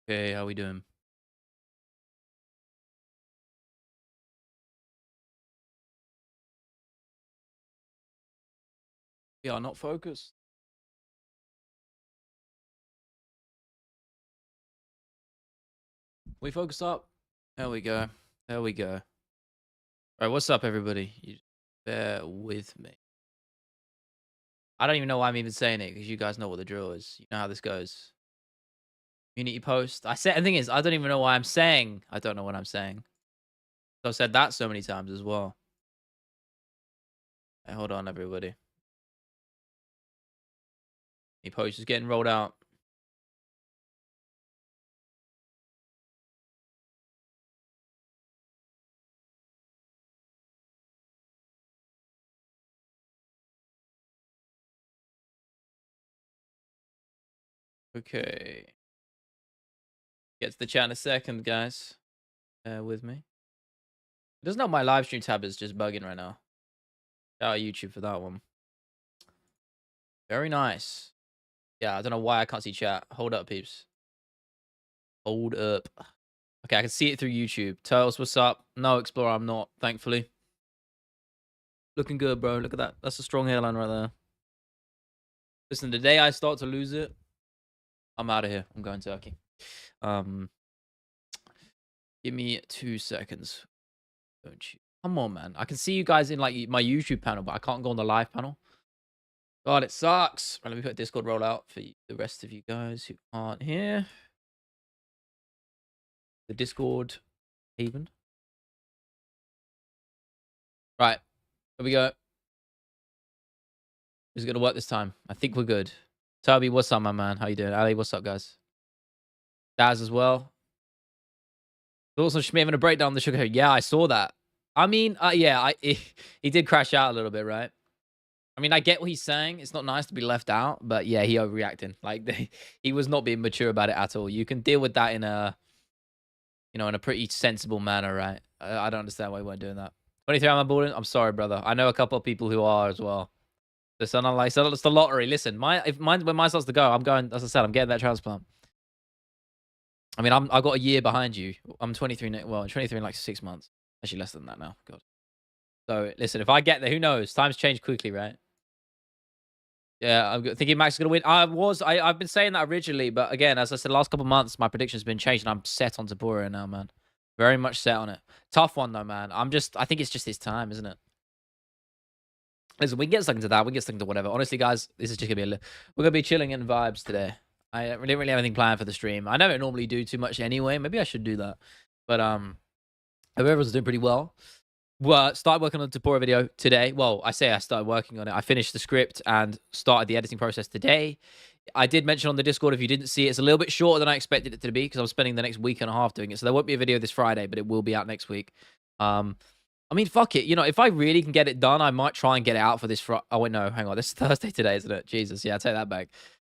Hey, how we doing? Yeah, not focused. We focus up. There we go. There we go. All right, what's up, everybody? You bear with me. I don't even know why I'm even saying it because you guys know what the drill is. You know how this goes. Community post. I said, and the thing is, I don't even know why I'm saying. I don't know what I'm saying. So I've said that so many times as well. Hey, hold on, everybody. Community post is getting rolled out. Okay. Get to the chat in a second, guys. Bear with me. It doesn't know my live stream tab is just bugging right now. Shout out YouTube for that one. Very nice. Yeah, I don't know why I can't see chat. Hold up, peeps. Hold up. Okay, I can see it through YouTube. Turtles, what's up? No, Explorer, I'm not, thankfully. Looking good, bro. Look at that. That's a strong hairline right there. Listen, the day I start to lose it, I'm out of here. I'm going Turkey. Um, Give me 2 seconds. Don't you? Come on, man. I can see you guys in like my YouTube panel, but I can't go on the live panel. God, it sucks. Right, let me put a Discord rollout for the rest of you guys who aren't here. The Discord haven. Right, here we go. Is it gonna work this time? I think we're good. Toby, what's up, my man? How you doing? Ali, what's up, guys? Daz as well. Also, Schmidt having a breakdown on the sugar. Yeah, I saw that. I mean, yeah, he did crash out a little bit, right? I mean, I get what he's saying. It's not nice to be left out, but yeah, he overreacting. Like he was not being mature about it at all. You can deal with that in a, in a pretty sensible manner, right? I don't understand why he weren't doing that. 23 am I balling? I'm sorry, brother. I know a couple of people who are as well. Listen, I'm like, so it's the lottery. Listen, when mine starts to go, I'm going. As I said, I'm getting that transplant. I mean, I got a year behind you. I'm 23 now. Well, I'm 23 in like 6 months. Actually, less than that now. God. So listen, if I get there, who knows? Times change quickly, right? Yeah, I'm thinking Max is gonna win. I've been saying that originally, but again, as I said, the last couple of months, my prediction's been changed, and I'm set on Topuria now, man. Very much set on it. Tough one though, man. I think it's just his time, isn't it? Listen, we can get stuck into that. We can get stuck into whatever. Honestly, guys, this is just gonna be we're gonna be chilling in vibes today. I didn't really have anything planned for the stream. I never normally do too much anyway. Maybe I should do that. But whoever's doing pretty well. Well, started working on the Topuria video today. Well, I say I started working on it. I finished the script and started the editing process today. I did mention on the Discord, if you didn't see it, it's a little bit shorter than I expected it to be because I'm spending the next week and a half doing it. So there won't be a video this Friday, but it will be out next week. I mean, fuck it. If I really can get it done, I might try and get it out for this Friday. Oh, wait, no, hang on. This is Thursday today, isn't it? Jesus, yeah, I'll take that back.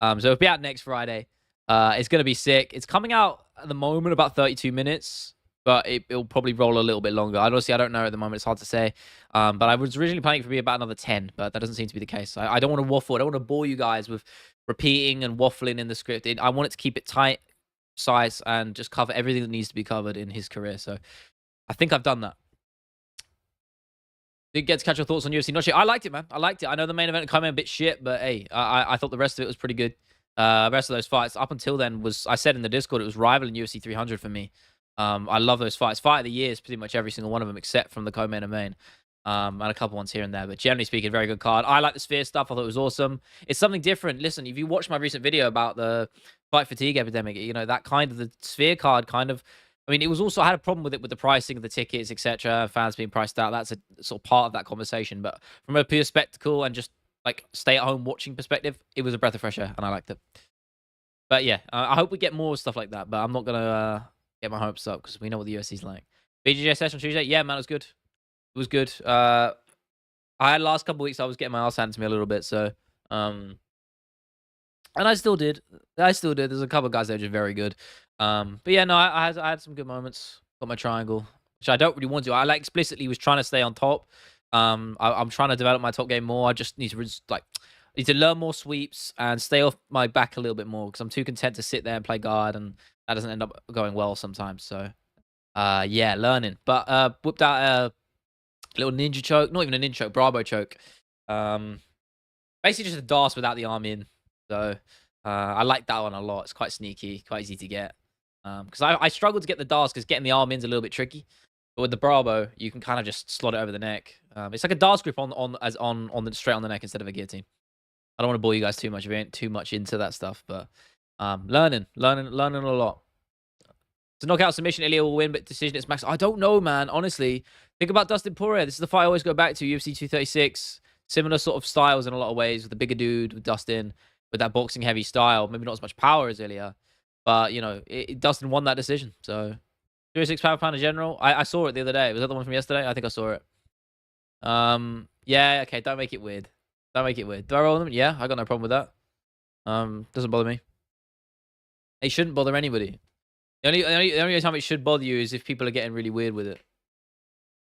So it'll be out next Friday. It's going to be sick. It's coming out at the moment about 32 minutes, but it'll probably roll a little bit longer. Honestly, I don't know at the moment. It's hard to say. But I was originally planning for it to be about another 10, but that doesn't seem to be the case. I don't want to waffle. I don't want to bore you guys with repeating and waffling in the script. I want it to keep it tight, concise, and just cover everything that needs to be covered in his career. So I think I've done that. Did get to catch your thoughts on UFC. Not shit. I liked it, man. I liked it. I know the main event came in a bit shit, but hey, I thought the rest of it was pretty good. Rest of those fights up until then I said in the Discord, it was rivaling UFC 300 for me. I love those fights. Fight of the year is pretty much every single one of them except from the co-main and main. And a couple ones here and there, but generally speaking, very good card. I like the Sphere stuff. I thought it was awesome. It's something different. Listen, if you watch my recent video about the fight fatigue epidemic, that kind of the Sphere card kind of. I mean, it was also I had a problem with it with the pricing of the tickets, etc. Fans being priced out. That's a sort of part of that conversation. But from a pure spectacle and just like stay at home watching perspective, it was a breath of fresh air, and I liked it. But yeah, I hope we get more stuff like that. But I'm not gonna get my hopes up because we know what the UFC's like. BJJ session on Tuesday, yeah, man, it was good. It was good. I had last couple of weeks I was getting my ass handed to me a little bit, so and I still did. There's a couple of guys that are just very good. But yeah, no, I had some good moments. Got my triangle, which I don't really want to. I explicitly was trying to stay on top. I'm trying to develop my top game more. I just need to learn more sweeps and stay off my back a little bit more because I'm too content to sit there and play guard and that doesn't end up going well sometimes. So, yeah, learning. But whipped out a little ninja choke, not even a ninja choke, Bravo choke. Basically just a DARS without the arm in. So, I like that one a lot. It's quite sneaky, quite easy to get. Because I struggle to get the DARS because getting the arm in is a little bit tricky. But with the Bravo, you can kind of just slot it over the neck. It's like a DARS grip on the straight on the neck instead of a guillotine. I don't want to bore you guys too much if you ain't too much into that stuff, but learning a lot. It's a knockout submission. Illia will win, but decision it's max. I don't know, man. Honestly, think about Dustin Poirier. This is the fight I always go back to. UFC 236. Similar sort of styles in a lot of ways with the bigger dude, with Dustin, with that boxing heavy style. Maybe not as much power as Illia, but you know, Dustin won that decision. So 36 pound in general. I saw it the other day. Was that the one from yesterday? I think I saw it. Yeah, okay, don't make it weird. Don't make it weird. Do I roll them? Yeah, I got no problem with that. Doesn't bother me. It shouldn't bother anybody. The only time it should bother you is if people are getting really weird with it.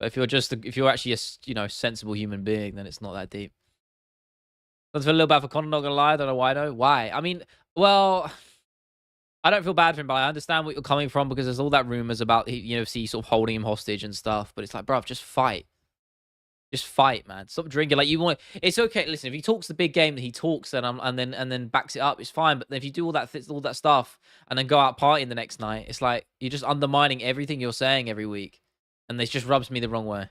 But if you're actually a sensible human being, then it's not that deep. Doesn't feel a little bad for Conor, not gonna lie. I don't know why though. Why? I mean, well, I don't feel bad for him, but I understand what you're coming from because there's all that rumors about UFC sort of holding him hostage and stuff. But it's like, bruv, just fight. Just fight, man. Stop drinking. Like you want. It's okay. Listen, if he talks the big game that he talks, and then backs it up, it's fine. But if you do all that stuff and then go out partying the next night, it's like you're just undermining everything you're saying every week, and this just rubs me the wrong way.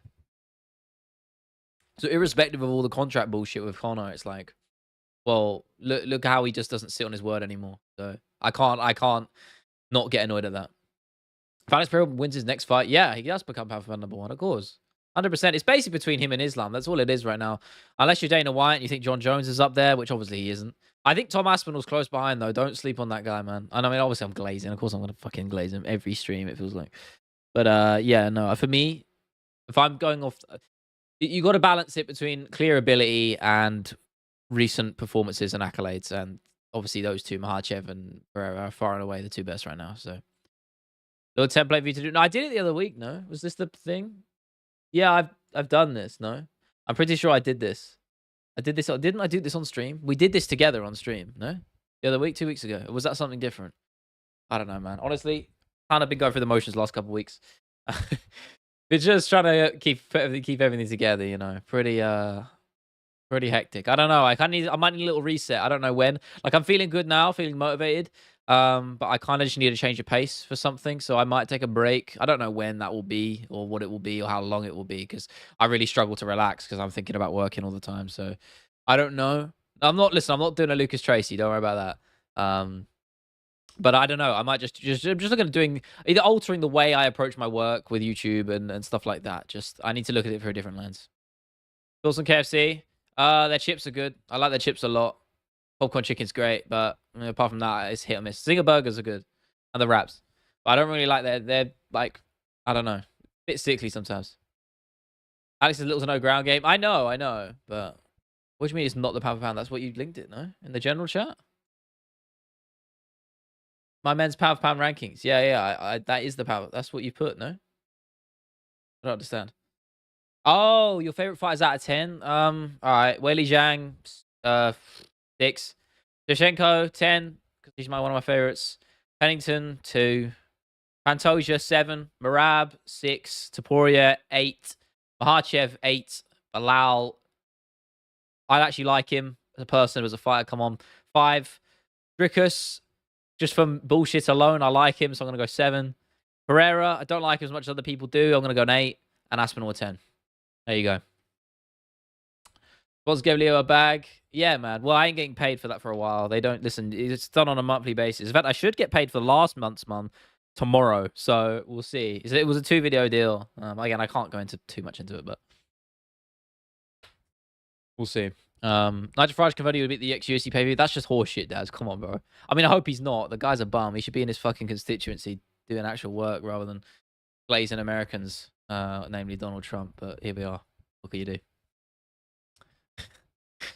So irrespective of all the contract bullshit with Conor, it's like, well, look how he just doesn't sit on his word anymore. So I can't not get annoyed at that. If Alex Pereira wins his next fight, yeah, he does become power number one, of course. 100%. It's basically between him and Islam. That's all it is right now. Unless you're Dana White and you think John Jones is up there, which obviously he isn't. I think Tom Aspinall's close behind, though. Don't sleep on that guy, man. And I mean, obviously, I'm glazing. Of course, I'm going to fucking glaze him every stream, it feels like. But, yeah, no. For me, if I'm going off... You got to balance it between clear ability and recent performances and accolades. And obviously, those two, Makhachev and Pereira, are far and away the two best right now. So, little template for you to do. No, I did it the other week, no? Was this the thing? Yeah, I've done this, no? I'm pretty sure I did this. I did this. Didn't I do this on stream? We did this together on stream, no? The other week, 2 weeks ago. Or was that something different? I don't know, man. Honestly, kind of been going through the motions the last couple of weeks. We're just trying to keep everything together, you know. Pretty hectic. I don't know. I might need a little reset. I don't know when. Like I'm feeling good now, feeling motivated. But I kind of just need to change the pace for something. So I might take a break. I don't know when that will be or what it will be or how long it will be because I really struggle to relax because I'm thinking about working all the time. So I don't know. I'm not doing a Lucas Tracy. Don't worry about that. But I don't know. I might just looking at doing either altering the way I approach my work with YouTube and stuff like that. I need to look at it through a different lens. Thoughts on KFC? Their chips are good. I like their chips a lot. Popcorn chicken's great, but apart from that, it's hit or miss. Zinger burgers are good, and the wraps. But I don't really like they're like, I don't know, a bit sickly sometimes. Alex is little to no ground game. I know, but what do you mean it's not the pound for pound? That's what you linked it, no? In the general chat? My men's pound for pound rankings. Yeah, that is the power. That's what you put, no? I don't understand. Oh, your favorite fighters out of 10? All right. Weili Zhang, 6. Shevchenko, 10, because he's one of my favorites. Pennington, 2. Pantoja, 7. Marab, 6. Topuria, 8. Makhachev, 8. Bilal, I actually like him as a person, as a fighter. Come on. 5. Dricus, just from bullshit alone, I like him, so I'm going to go 7. Pereira, I don't like him as much as other people do. I'm going to go an 8. And Aspinall, 10. There you go. What's gave Leo a bag? Yeah, man. Well, I ain't getting paid for that for a while. They don't listen. It's done on a monthly basis. In fact, I should get paid for last month's month tomorrow. So we'll see. It was a 2-video deal. Again, I can't go into too much into it, but we'll see. Nigel Farage converted to beat the ex-UFC pay-per-view. That's just horseshit, Daz. Come on, bro. I mean, I hope he's not. The guy's a bum. He should be in his fucking constituency doing actual work rather than glazing Americans, namely Donald Trump. But here we are. What can you do?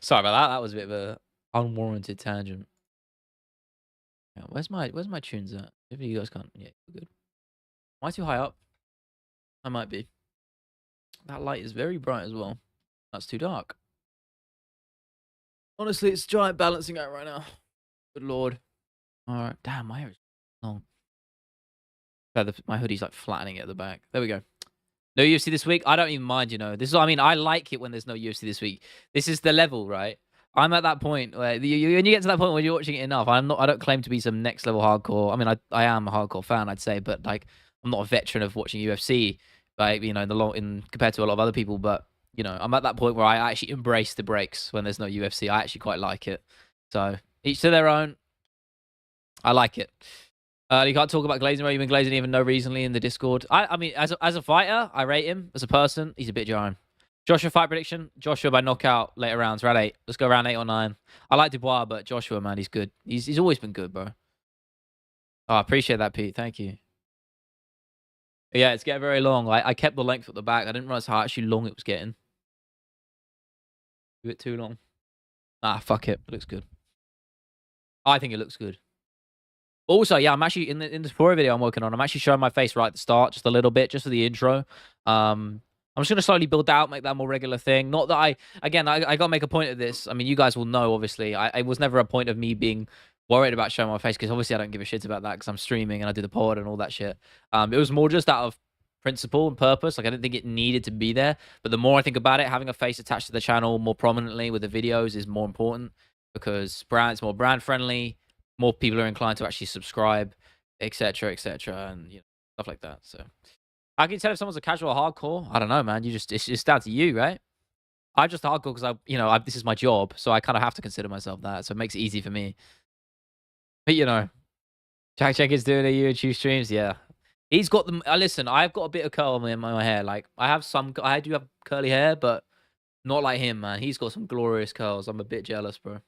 Sorry about that. That was a bit of a unwarranted tangent. Yeah, where's my tunes at? If you guys can't, yeah, good. Am I too high up? I might be. That light is very bright as well. That's too dark. Honestly, it's giant balancing out right now. Good lord. All right, damn, my hair is long. My hoodie's like flattening it at the back. There we go. No UFC this week? I don't even mind, you know. This is what I mean. I like it when there's no UFC this week. This is the level, right? I'm at that point where when you get to that point where you're watching it enough. I don't claim to be some next level hardcore. I mean, I am a hardcore fan, I'd say, but like I'm not a veteran of watching UFC, like, you know, compared to a lot of other people. But you know, I'm at that point where I actually embrace the breaks when there's no UFC. I actually quite like it. So each to their own. I like it. You can't talk about Glazing, right? You've been Glazing even know recently in the Discord. I mean, as a fighter, I rate him. As a person, he's a bit jarring. Joshua fight prediction. Joshua by knockout later rounds, round 8. Let's go round 8 or 9. I like Dubois, but Joshua, man, he's good. He's always been good, bro. Oh, I appreciate that, Pete. Thank you. Yeah, it's getting very long. I kept the length at the back. I didn't realize how actually long it was getting. A bit too long. Ah, fuck it. It looks good. I think it looks good. Also, yeah, I'm actually in the Topuria video I'm working on. I'm actually showing my face right at the start, just a little bit, just for the intro. I'm just gonna slowly build that out, make that a more regular thing. Not that I gotta make a point of this. I mean, you guys will know, obviously. It was never a point of me being worried about showing my face because obviously I don't give a shit about that because I'm streaming and I do the pod and all that shit. It was more just out of principle and purpose. Like I didn't think it needed to be there. But the more I think about it, having a face attached to the channel more prominently with the videos is more important because it's more brand friendly. More people are inclined to actually subscribe, etc., and you know, stuff like that. So, how can you tell if someone's a casual or hardcore? I don't know, man. It's down to you, right? I'm just hardcore because this is my job, so I kind of have to consider myself that. So it makes it easy for me. But you know, Jack Jenkins doing a YouTube streams, yeah. He's got them. Listen, I've got a bit of curl in my hair. Like I do have curly hair, but not like him, man. He's got some glorious curls. I'm a bit jealous, bro.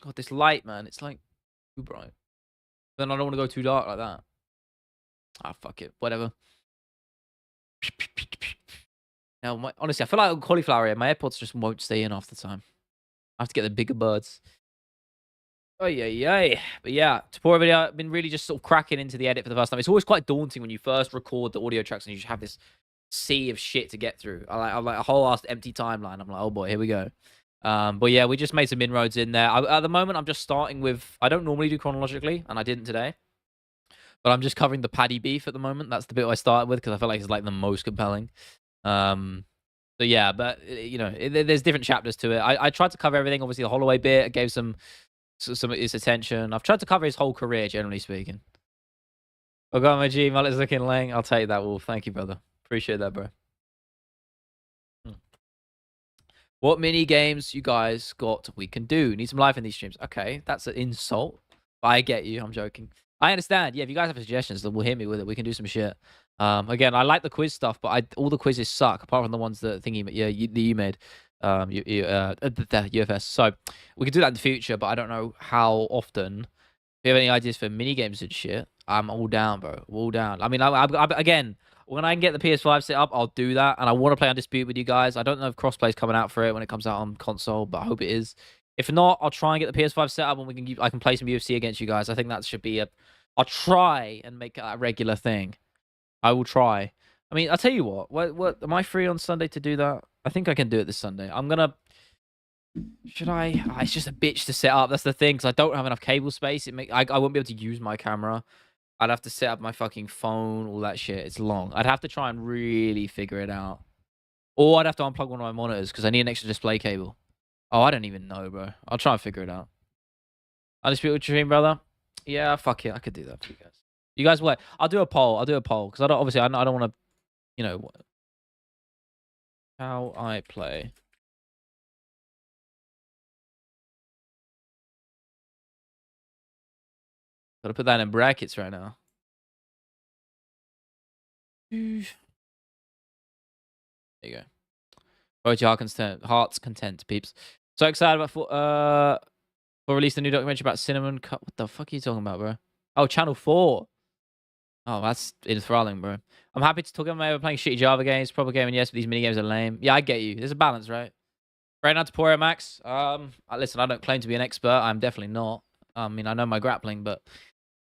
God, this light, man. It's like too bright. Then I don't want to go too dark like that. Ah, fuck it. Whatever. Now, honestly, I feel like cauliflower here. My AirPods just won't stay in half the time. I have to get the bigger buds. Oh, yeah. But yeah, Topuria video, I've been really just sort of cracking into the edit for the first time. It's always quite daunting when you first record the audio tracks and you just have this sea of shit to get through. I'm like a whole ass empty timeline. I'm like, oh boy, here we go. But yeah, we just made some inroads in there. At the moment, I'm just starting with. I don't normally do chronologically, and I didn't today. But I'm just covering the Paddy beef at the moment. That's the bit I started with because I feel like it's like the most compelling. So yeah, but you know, there's different chapters to it. I tried to cover everything. Obviously, the Holloway bit I gave some of his attention. I've tried to cover his whole career, generally speaking. I got my G. Mullet's looking lame. I'll take that, Wolf. Thank you, brother. Appreciate that, bro. What mini games you guys got we can do? Need some life in these streams. Okay, that's an insult. But I get you. I'm joking. I understand. Yeah, if you guys have suggestions, then we'll hit me with it. We can do some shit. Again, I like the quiz stuff, but all the quizzes suck, apart from the ones that you made. The UFS. So we can do that in the future, but I don't know how often. If you have any ideas for mini games and shit, I'm all down, bro. All down. I mean, again, when I can get the PS5 set up, I'll do that. And I want to play Undisputed with you guys. I don't know if crossplay's coming out for it when it comes out on console, but I hope it is. If not, I'll try and get the PS5 set up and I can play some UFC against you guys. I think that should be I'll try and make it a regular thing. I will try. I mean, I'll tell you what, am I free on Sunday to do that? I think I can do it this Sunday. Should I? It's just a bitch to set up. That's the thing, because I don't have enough cable space. I won't be able to use my camera. I'd have to set up my fucking phone, all that shit. It's long. I'd have to try and really figure it out. Or I'd have to unplug one of my monitors, because I need an extra display cable. Oh, I don't even know, bro. I'll try and figure it out. Undisputed stream, brother. Yeah, fuck it. I could do that for you guys. You guys what? I'll do a poll, because I don't want to, you know, how I play. Gotta put that in brackets right now. There you go. Vote your heart's content, peeps. So excited about for released a new documentary about Cinnamon Cup. What the fuck are you talking about, bro? Oh, Channel 4. Oh, that's enthralling, bro. I'm happy to talk about playing shitty Java games, proper gaming, yes, but these mini games are lame. Yeah, I get you. There's a balance, right? Right now, Topuria Max. Listen, I don't claim to be an expert. I'm definitely not. I mean, I know my grappling, but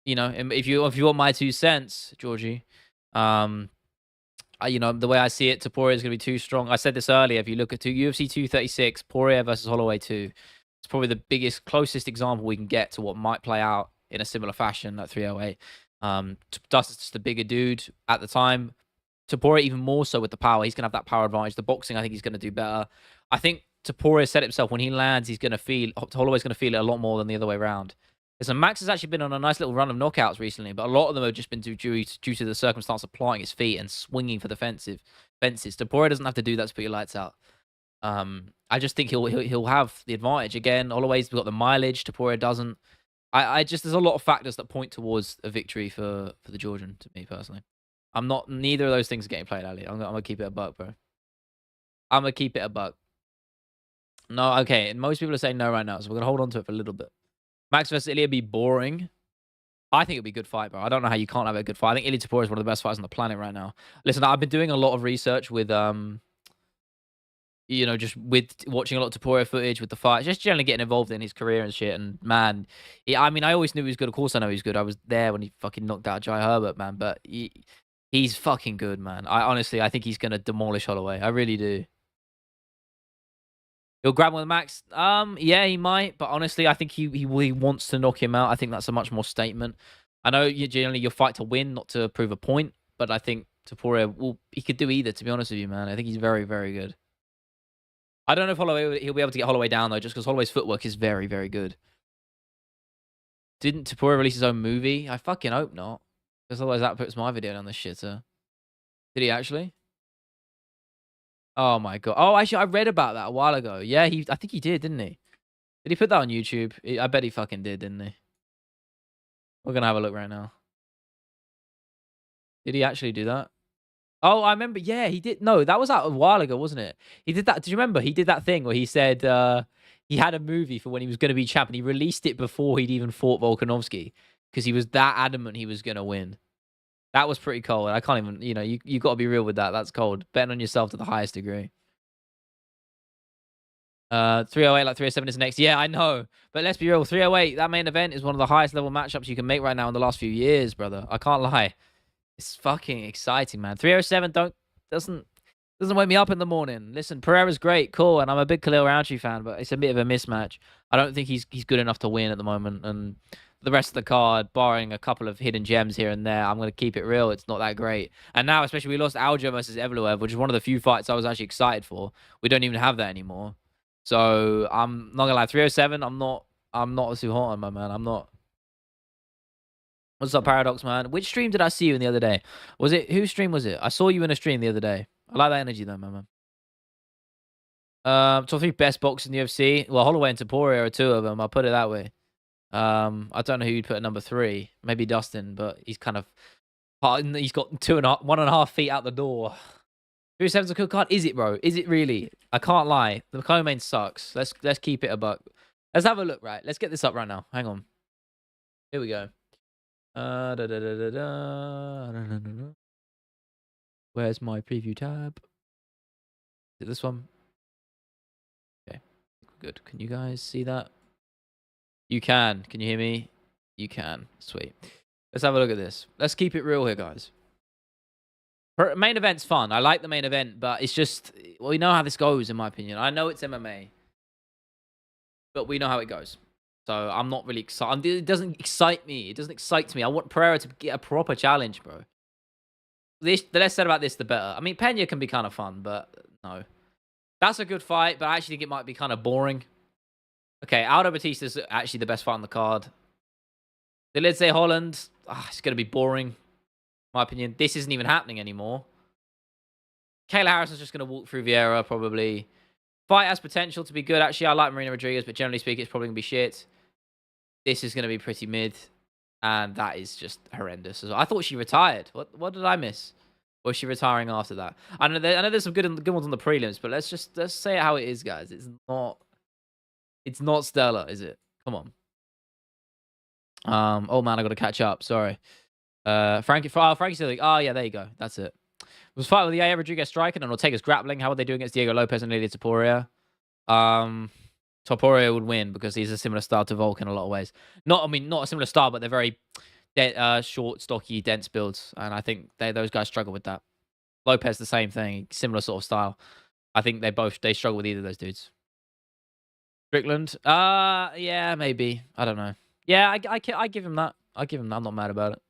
you know, if you want my 2 cents, Georgie, you know, the way I see it, Topuria is going to be too strong. I said this earlier. If you look at UFC 236, Poirier versus Holloway 2, it's probably the closest example we can get to what might play out in a similar fashion at 308. Dustin's just a bigger dude at the time. Topuria even more so with the power. He's going to have that power advantage. The boxing, I think he's going to do better. I think Topuria said himself, when he lands, he's going to feel, Holloway's going to feel it a lot more than the other way around. Listen, Max has actually been on a nice little run of knockouts recently, but a lot of them have just been due to the circumstance of applying his feet and swinging for the fences. Topuria doesn't have to do that to put your lights out. I just think he'll have the advantage. Again, Holloway's got the mileage, Topuria doesn't. I just, there's a lot of factors that point towards a victory for the Georgian, to me personally. I'm not, neither of those things are getting played, Ali. I'm gonna keep it a buck, bro. I'm gonna keep it a buck. No, okay. Most people are saying no right now, so we're gonna hold on to it for a little bit. Max versus Illia be boring. I think it'll be a good fight, bro. I don't know how you can't have a good fight. I think Illia Topuria is one of the best fighters on the planet right now. Listen, I've been doing a lot of research with you know, just with watching a lot of Topuria footage with the fight, just generally getting involved in his career and shit. And man, I mean, I always knew he was good. Of course, I know he's good. I was there when he fucking knocked out Jai Herbert, man. But he's fucking good, man. I think he's gonna demolish Holloway. I really do. He'll grab him with Max. Yeah, he might. But honestly, I think he wants to knock him out. I think that's a much more statement. I know you generally you fight to win, not to prove a point. But I think Topuria, he could do either. To be honest with you, man, I think he's very, very good. I don't know if he'll be able to get Holloway down, though, just because Holloway's footwork is very, very good. Didn't Topuria release his own movie? I fucking hope not. Because otherwise that puts my video down the shitter. Did he actually? Oh, my God. Oh, actually, I read about that a while ago. Yeah, I think he did, didn't he? Did he put that on YouTube? I bet he fucking did, didn't he? We're going to have a look right now. Did he actually do that? Oh, I remember. Yeah, he did. No, that was out a while ago, wasn't it? He did that. Do you remember? He did that thing where he said he had a movie for when he was going to be champ, and he released it before he'd even fought Volkanovski because he was that adamant he was going to win. That was pretty cold. I can't even, you know, you got to be real with that. That's cold. Betting on yourself to the highest degree. 308 like 307 is next. Yeah, I know. But let's be real. 308, that main event is one of the highest level matchups you can make right now in the last few years, brother. I can't lie. It's fucking exciting, man. 307 doesn't wake me up in the morning. Listen, Pereira's great, cool, and I'm a big Khalil Roundtree fan, but it's a bit of a mismatch. I don't think he's good enough to win at the moment, and the rest of the card, barring a couple of hidden gems here and there, I'm going to keep it real. It's not that great. And now, especially, we lost Aljo versus Evloev, which is one of the few fights I was actually excited for. We don't even have that anymore. So, I'm not going to lie, 307, I'm not too hot on, my man. I'm not. What's up, Paradox, man? Which stream did I see you in the other day? Was it, whose stream was it? I saw you in a stream the other day. I like that energy though, my man. Top 3 best boxers in the UFC. Well, Holloway and Topuria are 2 of them. I'll put it that way. I don't know who you'd put at number 3. Maybe Dustin, but he's kind of, he's got 1.5 feet out the door. 307's a good card. Is it, bro? Is it really? I can't lie. The co-main sucks. Let's keep it a buck. Let's have a look, right? Let's get this up right now. Hang on. Here we go. Where's my preview tab? Is it this one? Okay, good. Can you guys see that? You can. Can you hear me? You can. Sweet. Let's have a look at this. Let's keep it real here, guys. Main event's fun. I like the main event, but it's just, well, we know how this goes, in my opinion. I know it's MMA, but we know how it goes. So I'm not really excited. It doesn't excite me. It doesn't excite me. I want Pereira to get a proper challenge, bro. The less said about this, the better. I mean, Pena can be kind of fun, but no. That's a good fight, but I actually think it might be kind of boring. Okay, Aldo Batista's actually the best fight on the card. The Lindsay Holland, it's going to be boring, in my opinion. This isn't even happening anymore. Kayla Harrison's just going to walk through Vieira, probably. Fight has potential to be good. Actually, I like Marina Rodriguez, but generally speaking, it's probably going to be shit. This is going to be pretty mid. And that is just horrendous as well. I thought she retired. What did I miss? Or is she retiring after that? I know there's some good ones on the prelims, but let's say it how it is, guys. It's not stellar, is it? Come on. Oh man, I got to catch up. Sorry. Frankie's still like, oh yeah, there you go. That's it. It was fight with the Yair Rodriguez striking and Ortega's grappling. How would they do against Diego Lopez and Illia Topuria? Topuria would win because he's a similar style to Volk in a lot of ways. Not a similar style, but they're very short, stocky, dense builds, and I think those guys struggle with that. Lopez the same thing, similar sort of style. I think they struggle with either of those dudes. Strickland, yeah, maybe. I don't know. Yeah, I give him that. I give him that. I'm not mad about it.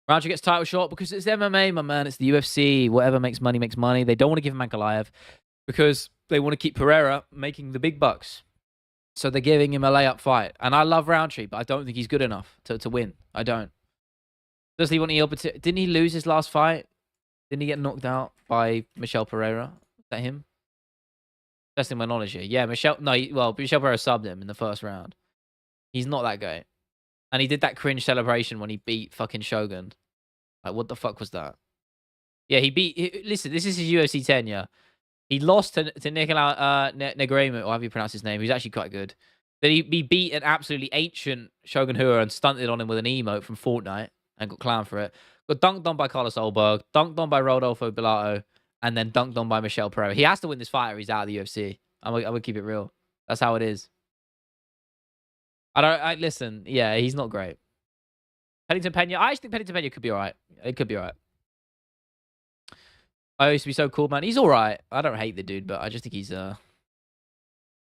Roundtree gets title shot because it's MMA, my man. It's the UFC. Whatever makes money makes money. They don't want to give him Ankalaev because they want to keep Pereira making the big bucks. So they're giving him a layup fight. And I love Roundtree, but I don't think he's good enough to win. I don't. Does he want to? Didn't he lose his last fight? Didn't he get knocked out by Michel Pereira? Is that him? Testing my knowledge here. Yeah, Michel Pereira subbed him in the first round. He's not that guy. And he did that cringe celebration when he beat fucking Shogun. Like, what the fuck was that? Yeah, listen, this is his UFC 10, yeah. He lost to Nicolau Negremo, or however you pronounce his name. He's actually quite good. Then he beat an absolutely ancient Shogun Hura and stunted on him with an emote from Fortnite and got clowned for it. Got dunked on by Carlos Olberg, dunked on by Rodolfo Bilato, and then dunked on by Michel Pereira. He has to win this fight or he's out of the UFC. I would keep it real. That's how it is. Listen, yeah, he's not great. Pennington Pena, I actually think Pennington Pena could be alright. It could be alright. I used to be so cool, man. He's alright. I don't hate the dude, but I just think he's not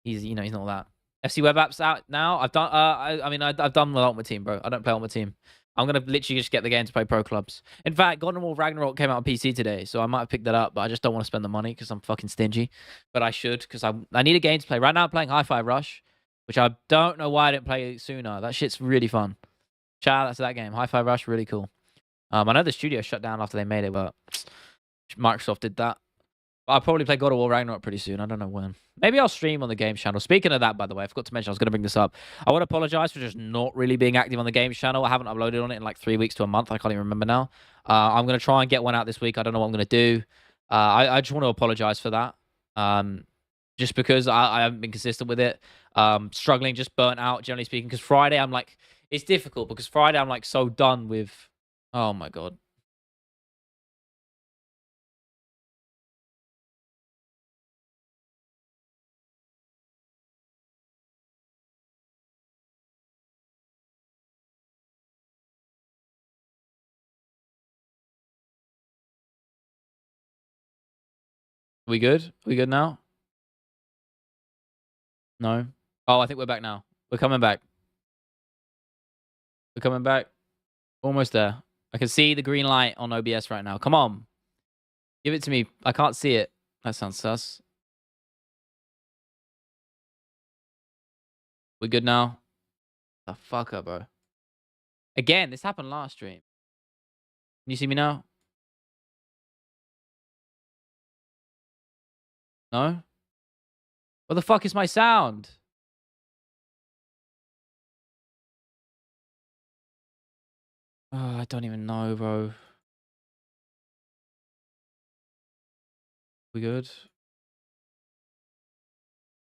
that. FC Web App's out now. I've done I've done a lot with team, bro. I don't play on my team. I'm gonna literally just get the game to play pro clubs. In fact, God of War Ragnarok came out on PC today, so I might have picked that up, but I just don't want to spend the money because I'm fucking stingy. But I should because I need a game to play. Right now I'm playing Hi-Fi Rush, which I don't know why I didn't play sooner. That shit's really fun. Shout out to that game. Hi-Fi Rush, really cool. I know the studio shut down after they made it, but Microsoft did that. I'll probably play God of War Ragnarok pretty soon. I don't know when. Maybe I'll stream on the games channel. Speaking of that, by the way, I forgot to mention, I was going to bring this up. I want to apologize for just not really being active on the games channel. I haven't uploaded on it in like 3 weeks to a month. I can't even remember now. I'm going to try and get one out this week. I don't know what I'm going to do. I just want to apologize for that. Just because I haven't been consistent with it. Struggling, just burnt out, generally speaking. Because Friday, I'm like, it's difficult because Friday, I'm like so done with, oh my God. We good? We good now? No? Oh, I think we're back now. We're coming back. We're coming back. Almost there. I can see the green light on OBS right now. Come on. Give it to me. I can't see it. That sounds sus. We good now? The fuck up, bro. Again, this happened last stream. Can you see me now? No? What the fuck is my sound? Oh, I don't even know, bro. We good?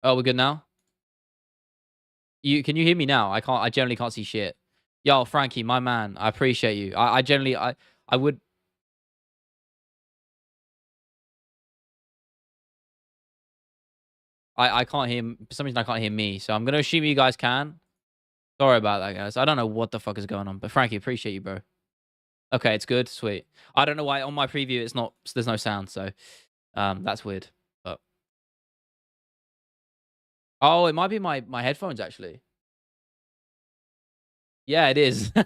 Oh, we're good now? Can you hear me now? I generally can't see shit. Yo, Frankie, my man, I appreciate you. I generally I would. I can't hear, for some reason I can't hear me, so I'm gonna assume you guys can. Sorry about that, guys. I don't know what the fuck is going on, but Frankie, appreciate you, bro. Okay, it's good, sweet. I don't know why on my preview it's not. There's no sound, so that's weird. But oh, it might be my headphones actually. Yeah, it is. All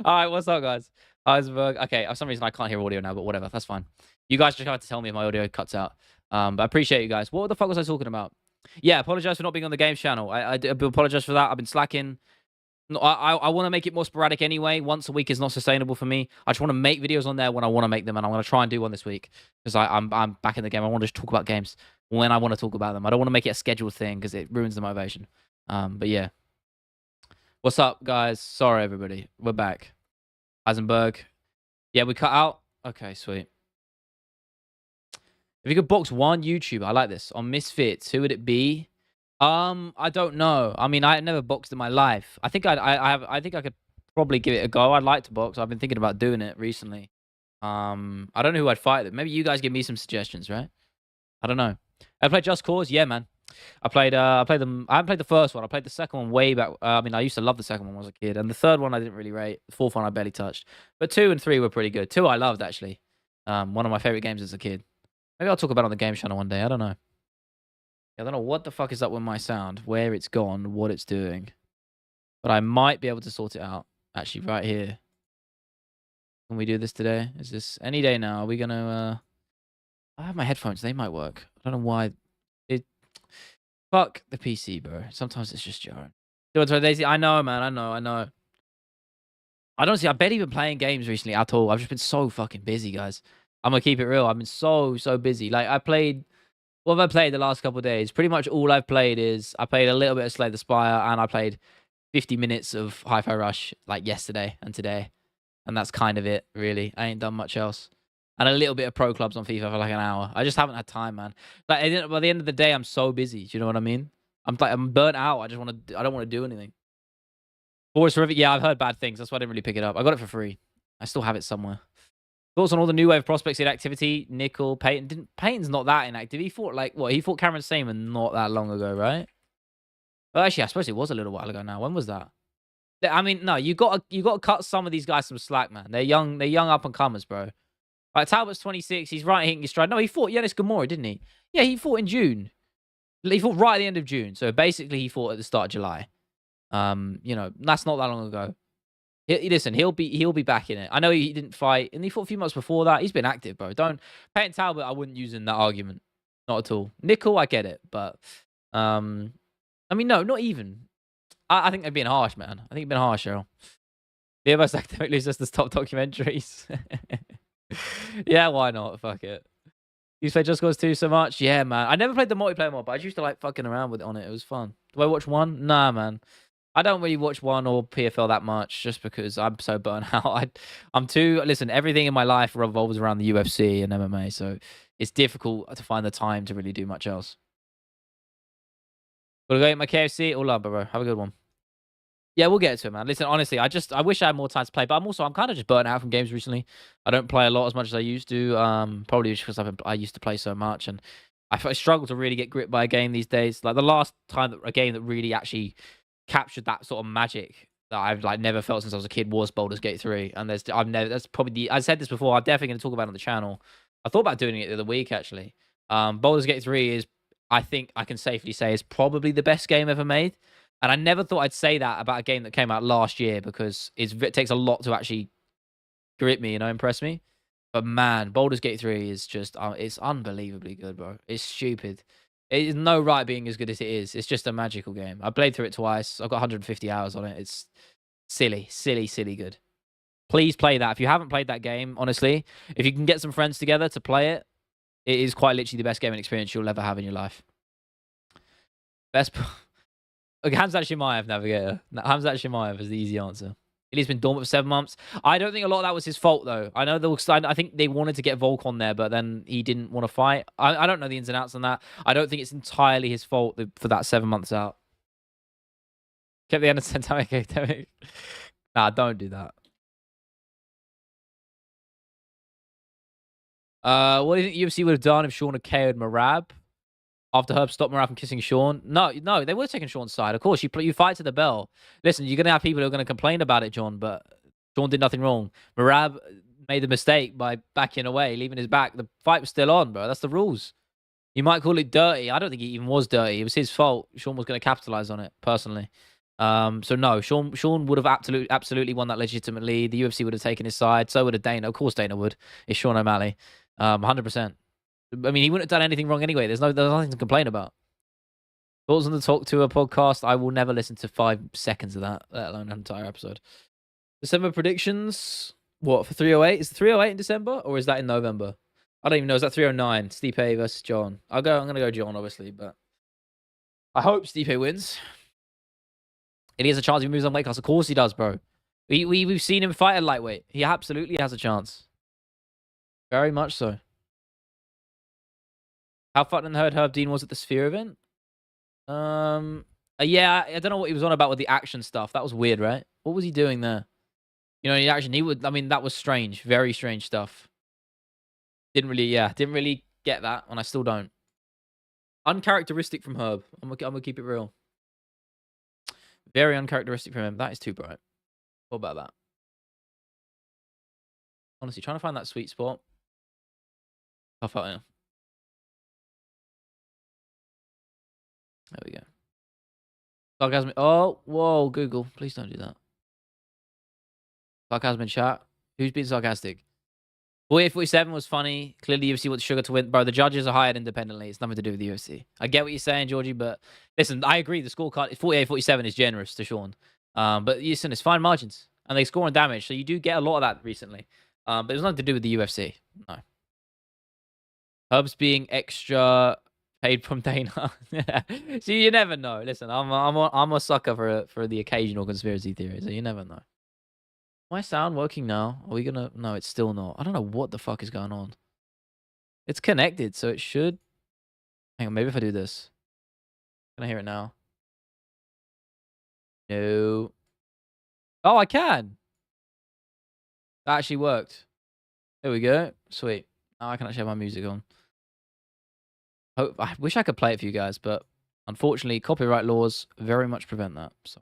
right, what's up, guys? Iceberg. Okay, for some reason I can't hear audio now, but whatever, that's fine. You guys just have to tell me if my audio cuts out. But I appreciate you guys. What the fuck was I talking about? Yeah, apologize for not being on the games channel. I apologize for that. I've been slacking. No, I want to make it more sporadic anyway. Once a week is not sustainable for me. I just want to make videos on there when I want to make them, and I'm going to try and do one this week because I'm back in the game. I want to just talk about games when I want to talk about them. I don't want to make it a scheduled thing because it ruins the motivation. But yeah. What's up, guys? Sorry, everybody. We're back. Eisenberg. Yeah, we cut out. Okay, sweet. If you could box one YouTuber, I like this, on Misfits, who would it be? I don't know. I mean, I never boxed in my life. I think I think I could probably give it a go. I'd like to box. I've been thinking about doing it recently. I don't know who I'd fight. Maybe you guys give me some suggestions, right? I don't know. I played Just Cause. Yeah, man. I played them. I haven't played the first one. I played the second one way back. I mean, I used to love the second one when I was a kid, and the third one I didn't really rate. The fourth one I barely touched, but 2 and 3 were pretty good. 2 I loved actually. One of my favorite games as a kid. Maybe I'll talk about it on the game channel one day. I don't know. I don't know what the fuck is up with my sound, where it's gone, what it's doing. But I might be able to sort it out. Actually, right here. Can we do this today? Is this any day now? Are we gonna I have my headphones, they might work. I don't know why it fuck the PC, bro. Sometimes it's just jarring. Daisy, I know, man. I know. I don't see. I barely been playing games recently at all. I've just been so fucking busy, guys. I'm gonna keep it real. I've been so busy. Like I played. What have I played the last couple of days? Pretty much all I've played is I played a little bit of Slay the Spire and I played 50 minutes of Hi-Fi Rush like yesterday and today, and that's kind of it. Really, I ain't done much else. And a little bit of pro clubs on FIFA for like an hour. I just haven't had time, man. Like by the end of the day, I'm so busy. Do you know what I mean? I'm burnt out. I don't want to do anything. Forest River, yeah, I've heard bad things. That's why I didn't really pick it up. I got it for free. I still have it somewhere. Thoughts on all the new wave prospects in activity? Nickel, Payton. Payton's not that inactive. He fought like what? He fought Cameron Saman not that long ago, right? Well, actually, I suppose it was a little while ago now. When was that? I mean, no, you got to cut some of these guys some slack, man. They're young up and comers, bro. Like Talbot's 26. He's right hitting his stride. No, he fought Yanis Gamora, didn't he? Yeah, he fought in June. He fought right at the end of June. So basically, he fought at the start of July. You know, that's not that long ago. Listen, he'll be back in it. I know he didn't fight, and he fought a few months before that. He's been active, bro. Peyton Talbot, I wouldn't use in that argument. Not at all. Nickel, I get it, but I mean, no, not even. I think they're being harsh, man. I think they've been harsh, Cheryl. The most academic losers to top documentaries. Yeah, why not? Fuck it. You play Just Cause 2 so much? Yeah, man. I never played the multiplayer mod, but I used to like fucking around with it on it. It was fun. Do I watch one? Nah, man. I don't really watch one or PFL that much just because I'm so burnt out. I'm too... Listen, everything in my life revolves around the UFC and MMA, so it's difficult to find the time to really do much else. Gotta go eat my KFC. All love, bro. Have a good one. Yeah, we'll get to it, man. Listen, honestly, I wish I had more time to play, but I'm kind of just burnt out from games recently. I don't play a lot as much as I used to. Probably just because I used to play so much, and I struggle to really get gripped by a game these days. Like the last time a game that really actually captured that sort of magic that I've like never felt since I was a kid was Baldur's Gate 3. And that's probably I said this before. I'm definitely going to talk about it on the channel. I thought about doing it the other week actually. Baldur's Gate 3 is, I think I can safely say, is probably the best game ever made. And I never thought I'd say that about a game that came out last year because it takes a lot to actually grip me, impress me. But man, Baldur's Gate 3 is just, it's unbelievably good, bro. It's stupid. It is no right being as good as it is. It's just a magical game. I played through it twice. I've got 150 hours on it. It's silly good. Please play that. If you haven't played that game, honestly, if you can get some friends together to play it, it is quite literally the best gaming experience you'll ever have in your life. Best... Okay, Hamzat Shimaev, Navigator. Hamzat Shimaev is the easy answer. Illia's been dormant for 7 months. I don't think a lot of that was his fault, though. I know I think they wanted to get Volk on there, but then he didn't want to fight. I don't know the ins and outs on that. I don't think it's entirely his fault for that 7 months out. Kept the end of Centamic Academic. Nah, don't do that. What do you think UFC would have done if Sean had KO'd Marab? After Herb stopped Marab from kissing Sean? No, they would have taken Sean's side. Of course, you fight to the bell. Listen, you're going to have people who are going to complain about it, John, but Sean did nothing wrong. Marab made the mistake by backing away, leaving his back. The fight was still on, bro. That's the rules. You might call it dirty. I don't think it even was dirty. It was his fault. Sean was going to capitalize on it, personally. So no, Sean would have absolutely won that legitimately. The UFC would have taken his side. So would have Dana. Of course Dana would. It's Sean O'Malley. 100%. I mean, he wouldn't have done anything wrong anyway. There's nothing to complain about. Thoughts on the Talk to a podcast? I will never listen to 5 seconds of that, let alone an entire episode. December predictions? What, for 308? Is it 308 in December, or is that in November? I don't even know. Is that 309? Stipe versus John. I'm going to go John, obviously, but I hope Stipe wins. And he has a chance if he moves on weight class. Of course he does, bro. We've seen him fight at lightweight. He absolutely has a chance. Very much so. How fun and heard Herb Dean was at the Sphere event? Yeah, I don't know what he was on about with the action stuff. That was weird, right? What was he doing there? I mean, that was strange. Very strange stuff. Didn't really get that, and I still don't. Uncharacteristic from Herb. I'm gonna keep it real. Very uncharacteristic from him. That is too bright. What about that? Honestly, trying to find that sweet spot. Tough out here. There we go. Sarcasm. Oh, whoa, Google. Please don't do that. Sarcasm in chat. Who's being sarcastic? 48-47 was funny. Clearly, UFC wants Sugar to win. Bro, the judges are hired independently. It's nothing to do with the UFC. I get what you're saying, Georgie, but listen, I agree. The scorecard 48-47 is generous to Sean. But listen, it's fine margins. And they score on damage. So you do get a lot of that recently. But it's nothing to do with the UFC. No. Herbs being extra paid from Dana. See, you never know. Listen, I'm a sucker for the occasional conspiracy theory. So you never know. My sound working now? Are we gonna... No, it's still not. I don't know what the fuck is going on. It's connected, so it should... Hang on, maybe if I do this. Can I hear it now? No. Oh, I can! That actually worked. There we go. Sweet. Now I can actually have my music on. I wish I could play it for you guys, but unfortunately, copyright laws very much prevent that. So,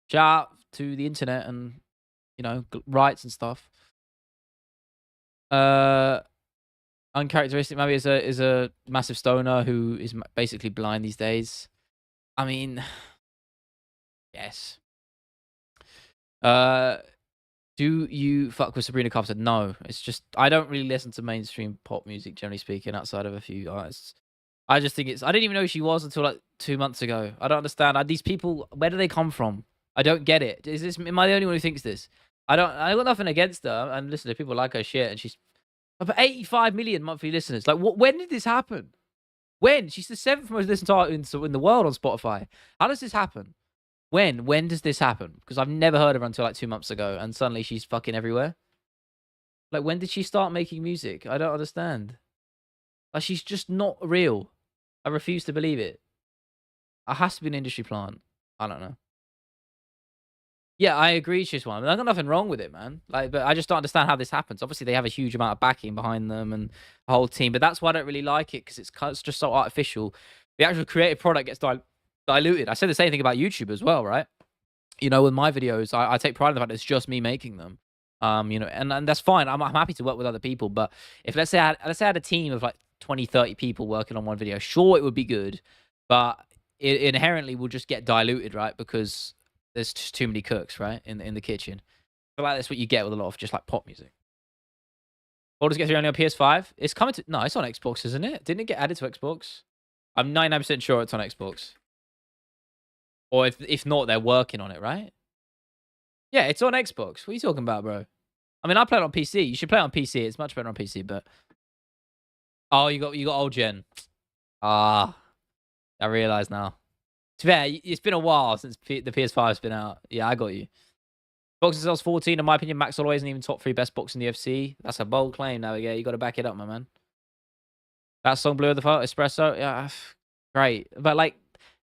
shout out to the internet and, you know, rights and stuff. Uncharacteristic maybe is a massive stoner who is basically blind these days. I mean, yes. Do you fuck with Sabrina Carpenter? No, it's just I don't really listen to mainstream pop music, generally speaking, outside of a few artists. I just think it's... I didn't even know who she was until like 2 months ago. I don't understand. These people, where do they come from? I don't get it. Am I the only one who thinks this? I got nothing against her. And listen, if people like her shit, and she's... But 85 million monthly listeners. Like, when did this happen? When? She's the 7th most listened to artist in the world on Spotify. How does this happen? When? When does this happen? Because I've never heard of her until like 2 months ago, and suddenly she's fucking everywhere. Like, when did she start making music? I don't understand. Like, she's just not real. I refuse to believe it. It has to be an industry plant. I don't know. Yeah, I agree, she's one. I've got nothing wrong with it, man. Like, but I just don't understand how this happens. Obviously, they have a huge amount of backing behind them and the whole team, but that's why I don't really like it, because it's just so artificial. The actual creative product gets diluted. I said the same thing about YouTube as well, right? You know, with my videos, I take pride in the fact that it's just me making them. You know, and that's fine. I'm happy to work with other people, but if let's say I had a team of like 20, 30 people working on one video, sure, it would be good, but it inherently will just get diluted, right? Because there's just too many cooks, right, in the kitchen. I feel like that's what you get with a lot of just like pop music. Baldur's Gate 3 only on PS5? It's coming to... No, it's on Xbox, isn't it? Didn't it get added to Xbox? I'm 99% sure it's on Xbox. Or if not, they're working on it, right? Yeah, it's on Xbox. What are you talking about, bro? I mean, I play it on PC. You should play it on PC. It's much better on PC, but... Oh, you got old gen. Ah, I realize now. To be fair, it's been a while since the PS5's been out. Yeah, I got you. Boxing sells 14. In my opinion, Max Holloway isn't even top 3 best boxer in the UFC. That's a bold claim, Navigator. You got to back it up, my man. That song blew the fuck Espresso. Yeah, great. But like,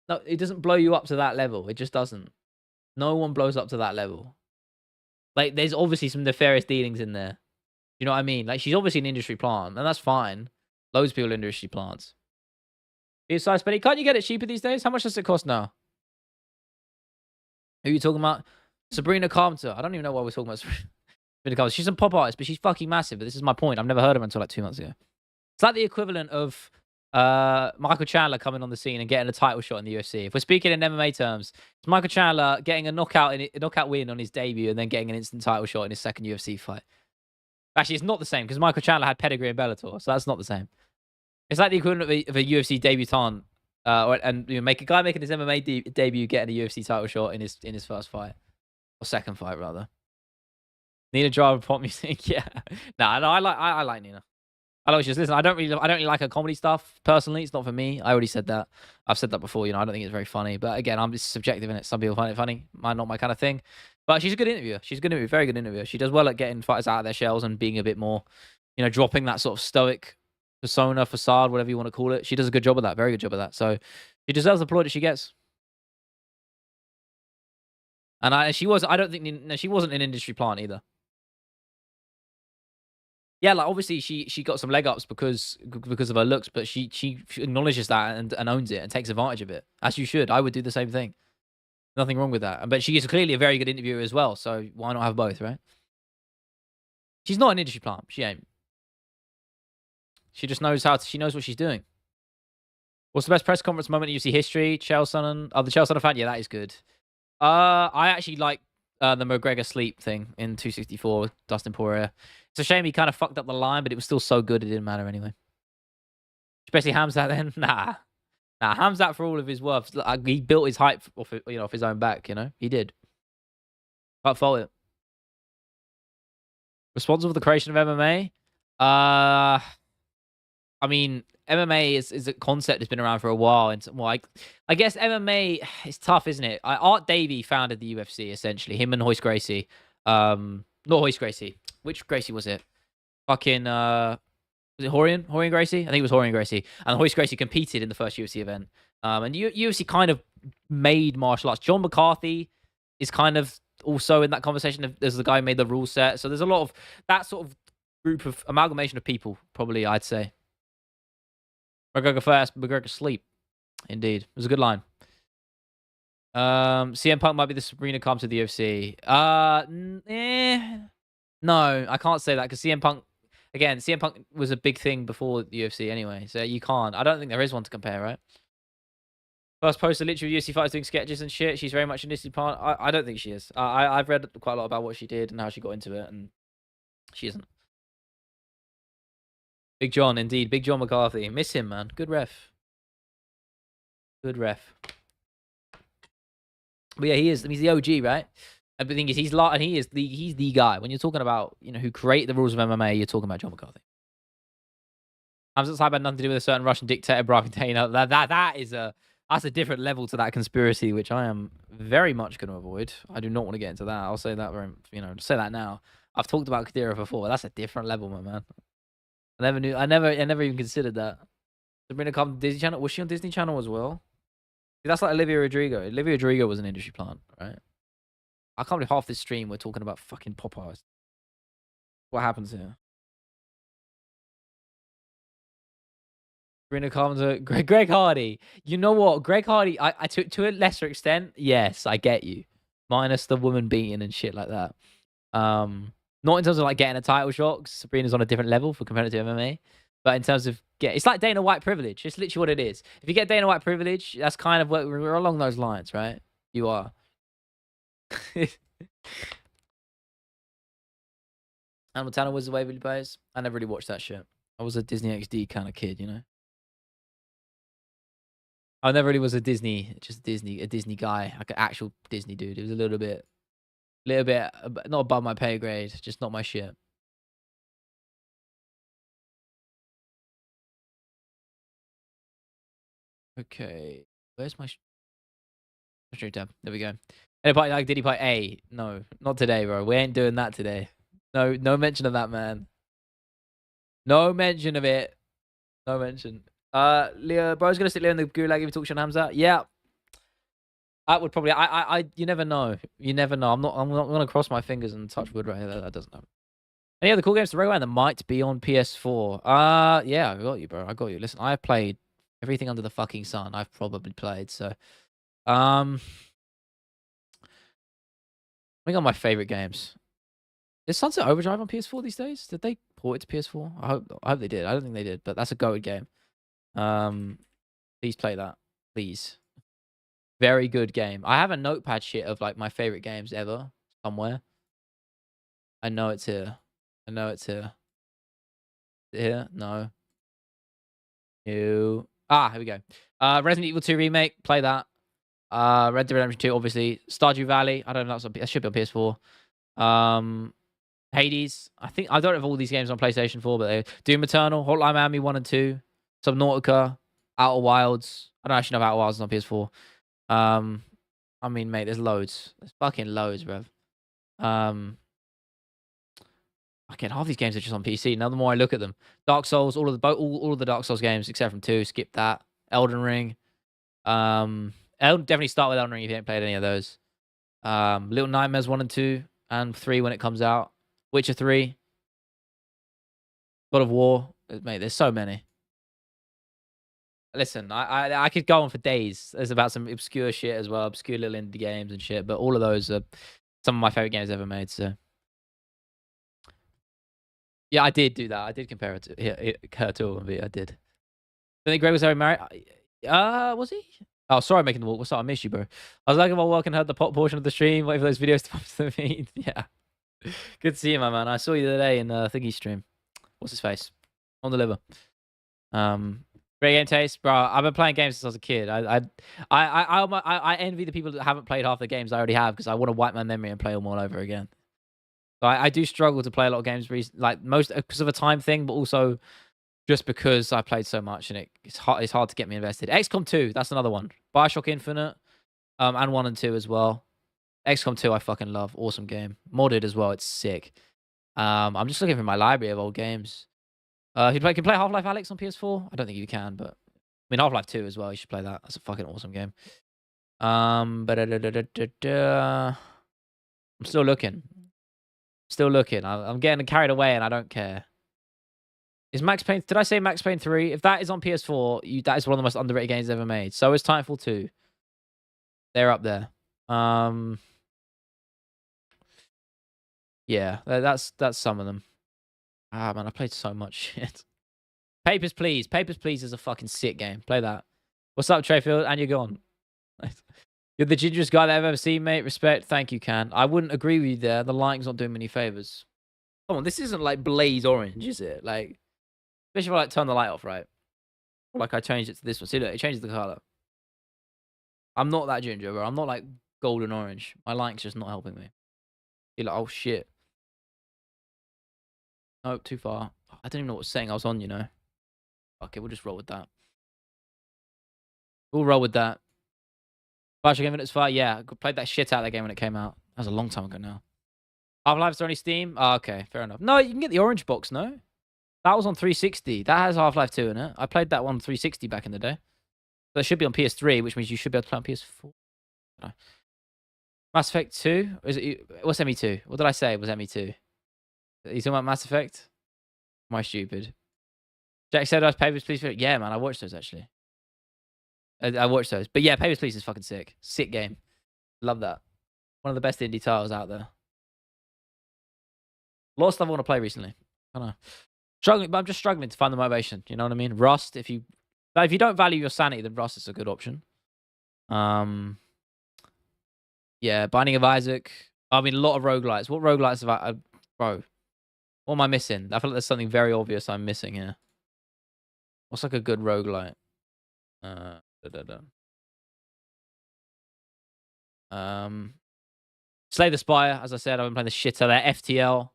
no, it doesn't blow you up to that level. It just doesn't. No one blows up to that level. Like, there's obviously some nefarious dealings in there. You know what I mean? Like, she's obviously an industry plant, and that's fine. Loads of people are industry plants. Size Benny, can't you get it cheaper these days? How much does it cost now? Who are you talking about? Sabrina Carpenter. I don't even know why we're talking about Sabrina Carpenter. She's a pop artist, but she's fucking massive. But this is my point. I've never heard of her until like 2 months ago. It's like the equivalent of Michael Chandler coming on the scene and getting a title shot in the UFC. If we're speaking in MMA terms, it's Michael Chandler getting a knockout win on his debut and then getting an instant title shot in his second UFC fight. Actually, it's not the same because Michael Chandler had pedigree in Bellator, so that's not the same. It's like the equivalent of a UFC debutant, and you know, a guy making his MMA debut getting a UFC title shot in his first fight or second fight rather. Nina Driver pop music, yeah. No, I like Nina. I like just listen. I don't really like her comedy stuff personally. It's not for me. I already said that. I've said that before. You know, I don't think it's very funny. But again, I'm just subjective in it. Some people find it funny. Not my kind of thing. But she's a good interviewer. She's a good interviewer. Very good interviewer. She does well at getting fighters out of their shells and being a bit more, you know, dropping that sort of stoic persona, facade, whatever you want to call it. She does a good job of that. Very good job of that. So she deserves the applaud that she gets. And she wasn't an industry plant either. Yeah, like obviously she got some leg ups because of her looks, but she acknowledges that and owns it and takes advantage of it, as you should. I would do the same thing. Nothing wrong with that. But she is clearly a very good interviewer as well, so why not have both, right? She's not an industry plant. She ain't. She just knows she knows what she's doing. What's the best press conference moment in UFC history? Chael Sonnen. Oh, the Chael Sonnen fan. Yeah, that is good. I actually like the McGregor sleep thing in 264 with Dustin Poirier. It's a shame he kind of fucked up the line, but it was still so good it didn't matter anyway. Especially Hamzat then. Nah. Hamzat for all of his worth. He built his hype off, off his own back, He did. Can't fault it. Responsible for the creation of MMA? I mean, MMA is a concept that's been around for a while. And well, I guess MMA is tough, isn't it? Art Davey founded the UFC, essentially. Him and Hoist Gracie. Not Hoist Gracie. Which Gracie was it? Fucking, was it Horian? Horian Gracie? I think it was Horian Gracie. And Hoist Gracie competed in the first UFC event. And UFC kind of made martial arts. John McCarthy is kind of also in that conversation. There's the guy who made the rule set. So there's a lot of that sort of group of amalgamation of people, probably, I'd say. McGregor first, McGregor sleep. Indeed. It was a good line. CM Punk might be the Sabrina come to the UFC. No, I can't say that because CM Punk was a big thing before the UFC anyway. So you can't. I don't think there is one to compare, right? First poster, literally UFC fighters doing sketches and shit. She's very much a listed part. I don't think she is. I've read quite a lot about what she did and how she got into it, and she isn't. Big John, indeed. Big John McCarthy. Miss him, man. Good ref. Good ref. But yeah, he is. He's the OG, right? And the thing is, he's the guy. When you're talking about, who created the rules of MMA, you're talking about John McCarthy. Hamzat's hype had nothing to do with a certain Russian dictator, Brian Dana. That's a different level to that conspiracy, which I am very much going to avoid. I do not want to get into that. I'll say that say that now. I've talked about Kadyrov before. That's a different level, my man. I never even considered that. Sabrina come to Disney Channel. Was she on Disney Channel as well? That's like Olivia Rodrigo. Olivia Rodrigo was an industry plant, right? I can't believe half this stream we're talking about fucking Popeyes. What happens here? Sabrina Carpenter, Greg Hardy. You know what? Greg Hardy, I took to a lesser extent. Yes, I get you. Minus the woman beating and shit like that. Not in terms of like getting a title shot, 'cause Sabrina's on a different level for competitive MMA. But in terms of it's like Dana White privilege. It's literally what it is. If you get Dana White privilege, that's kind of what we're along those lines, right? You are. And Montana was the Waverly Players. I never really watched that shit. I was a Disney XD kind of kid, I never really was a Disney guy, like an actual Disney dude. It was a little bit, not above my pay grade, just not my shit. Okay, where's my straight tab? There we go. Did he play A? No, not today, bro. We ain't doing that today. No mention of that, man. No mention of it. No mention. Leo, bro's gonna sit there in the gulag if he talks on Hamza. Yeah. That would probably you never know. You never know. I'm not gonna cross my fingers and touch wood right here. That doesn't happen. Any other cool games to recommend that might be on PS4? Yeah, I got you, bro. I got you. Listen, I've played everything under the fucking sun. I've probably played, so I think on my favorite games. Is Sunset Overdrive on PS4 these days? Did they port it to PS4? I hope they did. I don't think they did, but that's a goated game. Please play that. Please. Very good game. I have a notepad shit of like my favorite games ever somewhere. I know it's here. Is it here? No. New. Here we go. Resident Evil 2 remake. Play that. Red Dead Redemption 2, obviously. Stardew Valley. I don't know if that should be on PS4. Hades. I don't have all these games on PlayStation 4, but Doom Eternal, Hotline Miami 1 and 2, Subnautica, Outer Wilds. I don't actually know if Outer Wilds is on PS4. I mean, mate, there's loads. There's fucking loads, bruv. Again, half these games are just on PC. Now the more I look at them, Dark Souls, all of the Dark Souls games except from 2, skip that. Elden Ring. Definitely start with Elden Ring if you haven't played any of those. Little Nightmares 1 and 2 and 3 when it comes out. Witcher 3. God of War. Mate, there's so many. Listen, I could go on for days. There's about some obscure shit as well, obscure little indie games and shit, but all of those are some of my favorite games ever made, so. Yeah, I did do that. I did compare it to her to OMV. I did. I think Greg was already married. Was he? Oh, sorry, making the walk. What's up? I miss you, bro. I was like, while working, heard the pot portion of the stream. Wait for those videos to pop to the feed. Yeah. Good to see you, my man. I saw you the other day in Thingy stream. What's his face? On the liver. Great game taste, bro. I've been playing games since I was a kid. I envy the people that haven't played half the games I already have because I want to wipe my memory and play them all over again. So I do struggle to play a lot of games, like most because of a time thing, but also just because I played so much and it's hard to get me invested. XCOM 2, that's another one. BioShock Infinite, and 1 and 2 as well. XCOM 2 I fucking love. Awesome game. Modded as well. It's sick. I'm just looking for my library of old games. If you can play Half-Life Alyx on PS4? I don't think you can, but I mean Half-Life 2 as well. You should play that. That's a fucking awesome game. I'm still looking. I'm getting carried away and I don't care. Is Max Payne? Did I say Max Payne 3? If that is on PS4, that is one of the most underrated games ever made. So is Titanfall 2. They're up there. Yeah, that's some of them. Ah, man, I played so much shit. Papers, Please. Papers, Please is a fucking sick game. Play that. What's up, Treyfield? And you're gone. You're the gingerest guy that I've ever seen, mate. Respect. Thank you, Can. I wouldn't agree with you there. The lighting's not doing me any favors. Come on, this isn't like blaze orange, is it? Like, especially if I like turn the light off, right? Like I changed it to this one. See, look, it changes the color. I'm not that ginger, bro. I'm not like golden orange. My lighting's just not helping me. You're like, oh shit. Oh, too far. I don't even know what setting I was on, you know. Okay, we'll just roll with that. We'll roll with that. BioShock Infinite's fire. Yeah, I played that shit out of that game when it came out. That was a long time ago now. Half-Life's only Steam? Oh, okay, fair enough. No, you can get the orange box, no? That was on 360. That has Half-Life 2 in it. I played that one on 360 back in the day. So it should be on PS3, which means you should be able to play on PS4. Mass Effect 2? Is it, what's ME2? What did I say was ME2? Are you talking about Mass Effect? Am I stupid? Jack said, Papers, Please. Yeah, man, I watched those, actually. I watched those. But yeah, Papers, Please is fucking sick. Sick game. Love that. One of the best indie titles out there. A lot of stuff I want to play recently. I don't know. Struggling, but I'm just struggling to find the motivation. You know what I mean? Rust, if you don't value your sanity, then Rust is a good option. Yeah, Binding of Isaac. I mean, a lot of roguelites. What roguelites have I... bro, what am I missing? I feel like there's something very obvious I'm missing here. What's like a good roguelite? Slay the Spire, as I said, I've been playing the shit out of that. FTL,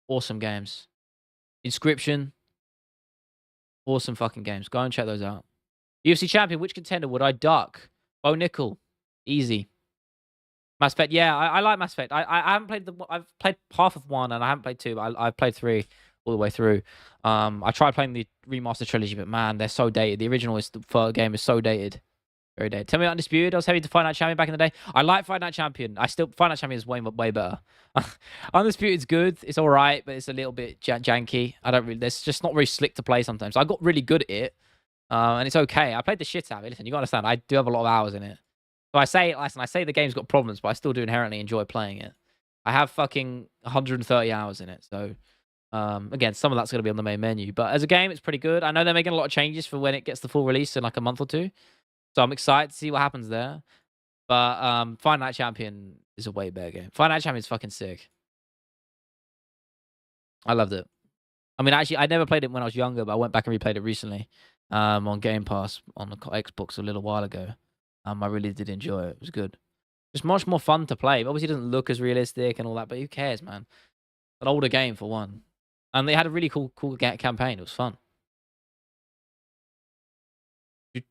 awesome games. Inscription, awesome fucking games. Go and check those out. UFC Champion, which contender would I duck? Bo Nickel, easy. Mass Effect, yeah, I like Mass Effect. I haven't played I've played half of 1 and I haven't played 2, but I've played 3 all the way through. I tried playing the remaster trilogy, but man, they're so dated. The original game is so dated. Very dated. Tell me Undisputed. I was heavy to Fight Night Champion back in the day. I like Fight Night Champion. Fight Night Champion is way better. Undisputed's good. It's all right, but it's a little bit janky. It's just not very slick to play sometimes. I got really good at it, and it's okay. I played the shit out of it. Listen, you gotta understand. I do have a lot of hours in it. So I say the game's got problems, but I still do inherently enjoy playing it. I have fucking 130 hours in it, so again, some of that's gonna be on the main menu. But as a game, it's pretty good. I know they're making a lot of changes for when it gets the full release in like a month or two. So I'm excited to see what happens there. But Fight Night Champion is a way better game. Fight Night Champion is fucking sick. I loved it. I mean, actually, I never played it when I was younger, but I went back and replayed it recently on Game Pass on the Xbox a little while ago. I really did enjoy it. It was good. Just much more fun to play. Obviously, it doesn't look as realistic and all that, but who cares, man? An older game for one. And they had a really cool campaign. It was fun. Okay.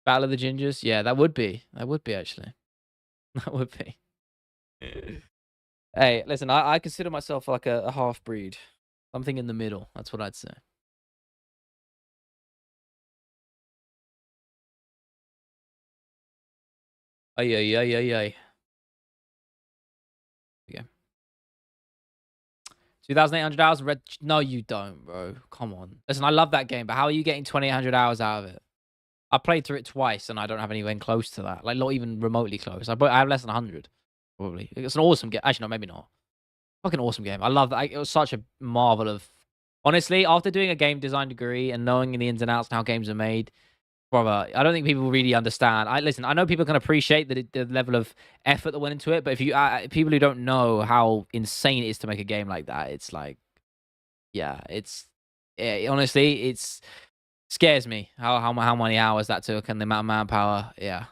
Battle of the Gingers? Yeah, that would be. That would be, actually. That would be. Hey, listen, I consider myself like a half-breed. Something in the middle. That's what I'd say. Ay. Okay. 2,800 hours of Red... No, you don't, bro. Come on. Listen, I love that game, but how are you getting 2,800 hours out of it? I played through it twice, and I don't have anything close to that. Like, not even remotely close. I have less than 100, probably. It's an awesome game. Actually, no, maybe not. Fucking awesome game. I love that. It was such a marvel of Honestly, after doing a game design degree and knowing the ins and outs and how games are made, brother, I don't think people really understand. Listen, I know people can appreciate the level of effort that went into it, but if you people who don't know how insane it is to make a game like that, it's like, yeah, honestly, it's scares me how many hours that took and the amount of manpower. Yeah.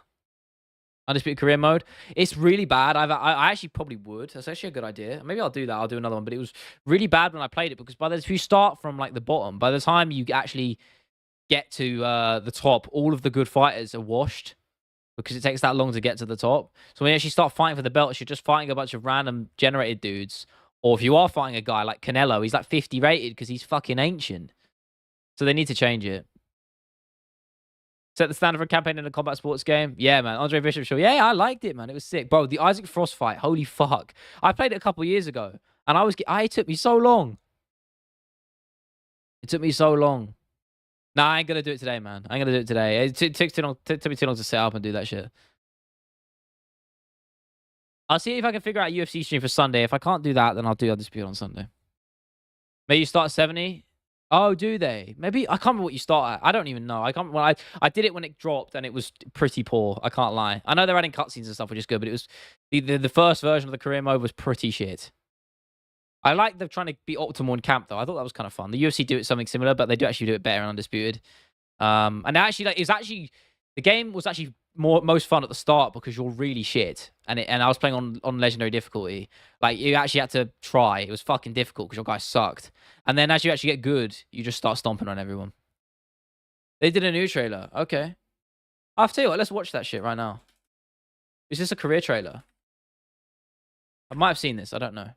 Undisputed career mode. It's really bad. I actually probably would. That's actually a good idea. Maybe I'll do that. I'll do another one. But it was really bad when I played it because if you start from like the bottom, by the time you actually get to the top, all of the good fighters are washed because it takes that long to get to the top. So when you actually start fighting for the belts, you're just fighting a bunch of random generated dudes. Or if you are fighting a guy like Canelo, he's like 50 rated because he's fucking ancient. So they need to change it. Set the standard for a campaign in a combat sports game. Yeah, man. Andre Bishop show. Yeah, I liked it, man. It was sick. Bro, the Isaac Frost fight. Holy fuck. I played it a couple years ago. And it took me so long. It took me so long. Nah, I ain't going to do it today, man. I ain't going to do it today. It took me too long to set up and do that shit. I'll see if I can figure out UFC stream for Sunday. If I can't do that, then I'll do Undisputed on Sunday. Maybe you start at 70. Oh, do they? Maybe I can't remember what you start at. I don't even know. I can't. Well, I did it when it dropped, and it was pretty poor. I can't lie. I know they're adding cutscenes and stuff, which is good, but it was the first version of the career mode was pretty shit. I like them trying to be optimal in camp though. I thought that was kind of fun. The UFC do it something similar, but they do actually do it better in Undisputed. And actually, the game was actually most fun at the start because you're really shit, and I was playing on legendary difficulty. Like you actually had to try. It was fucking difficult because your guy sucked. And then as you actually get good, you just start stomping on everyone. They did a new trailer. Okay, I'll tell you what. Let's watch that shit right now. Is this a career trailer? I might have seen this. I don't know.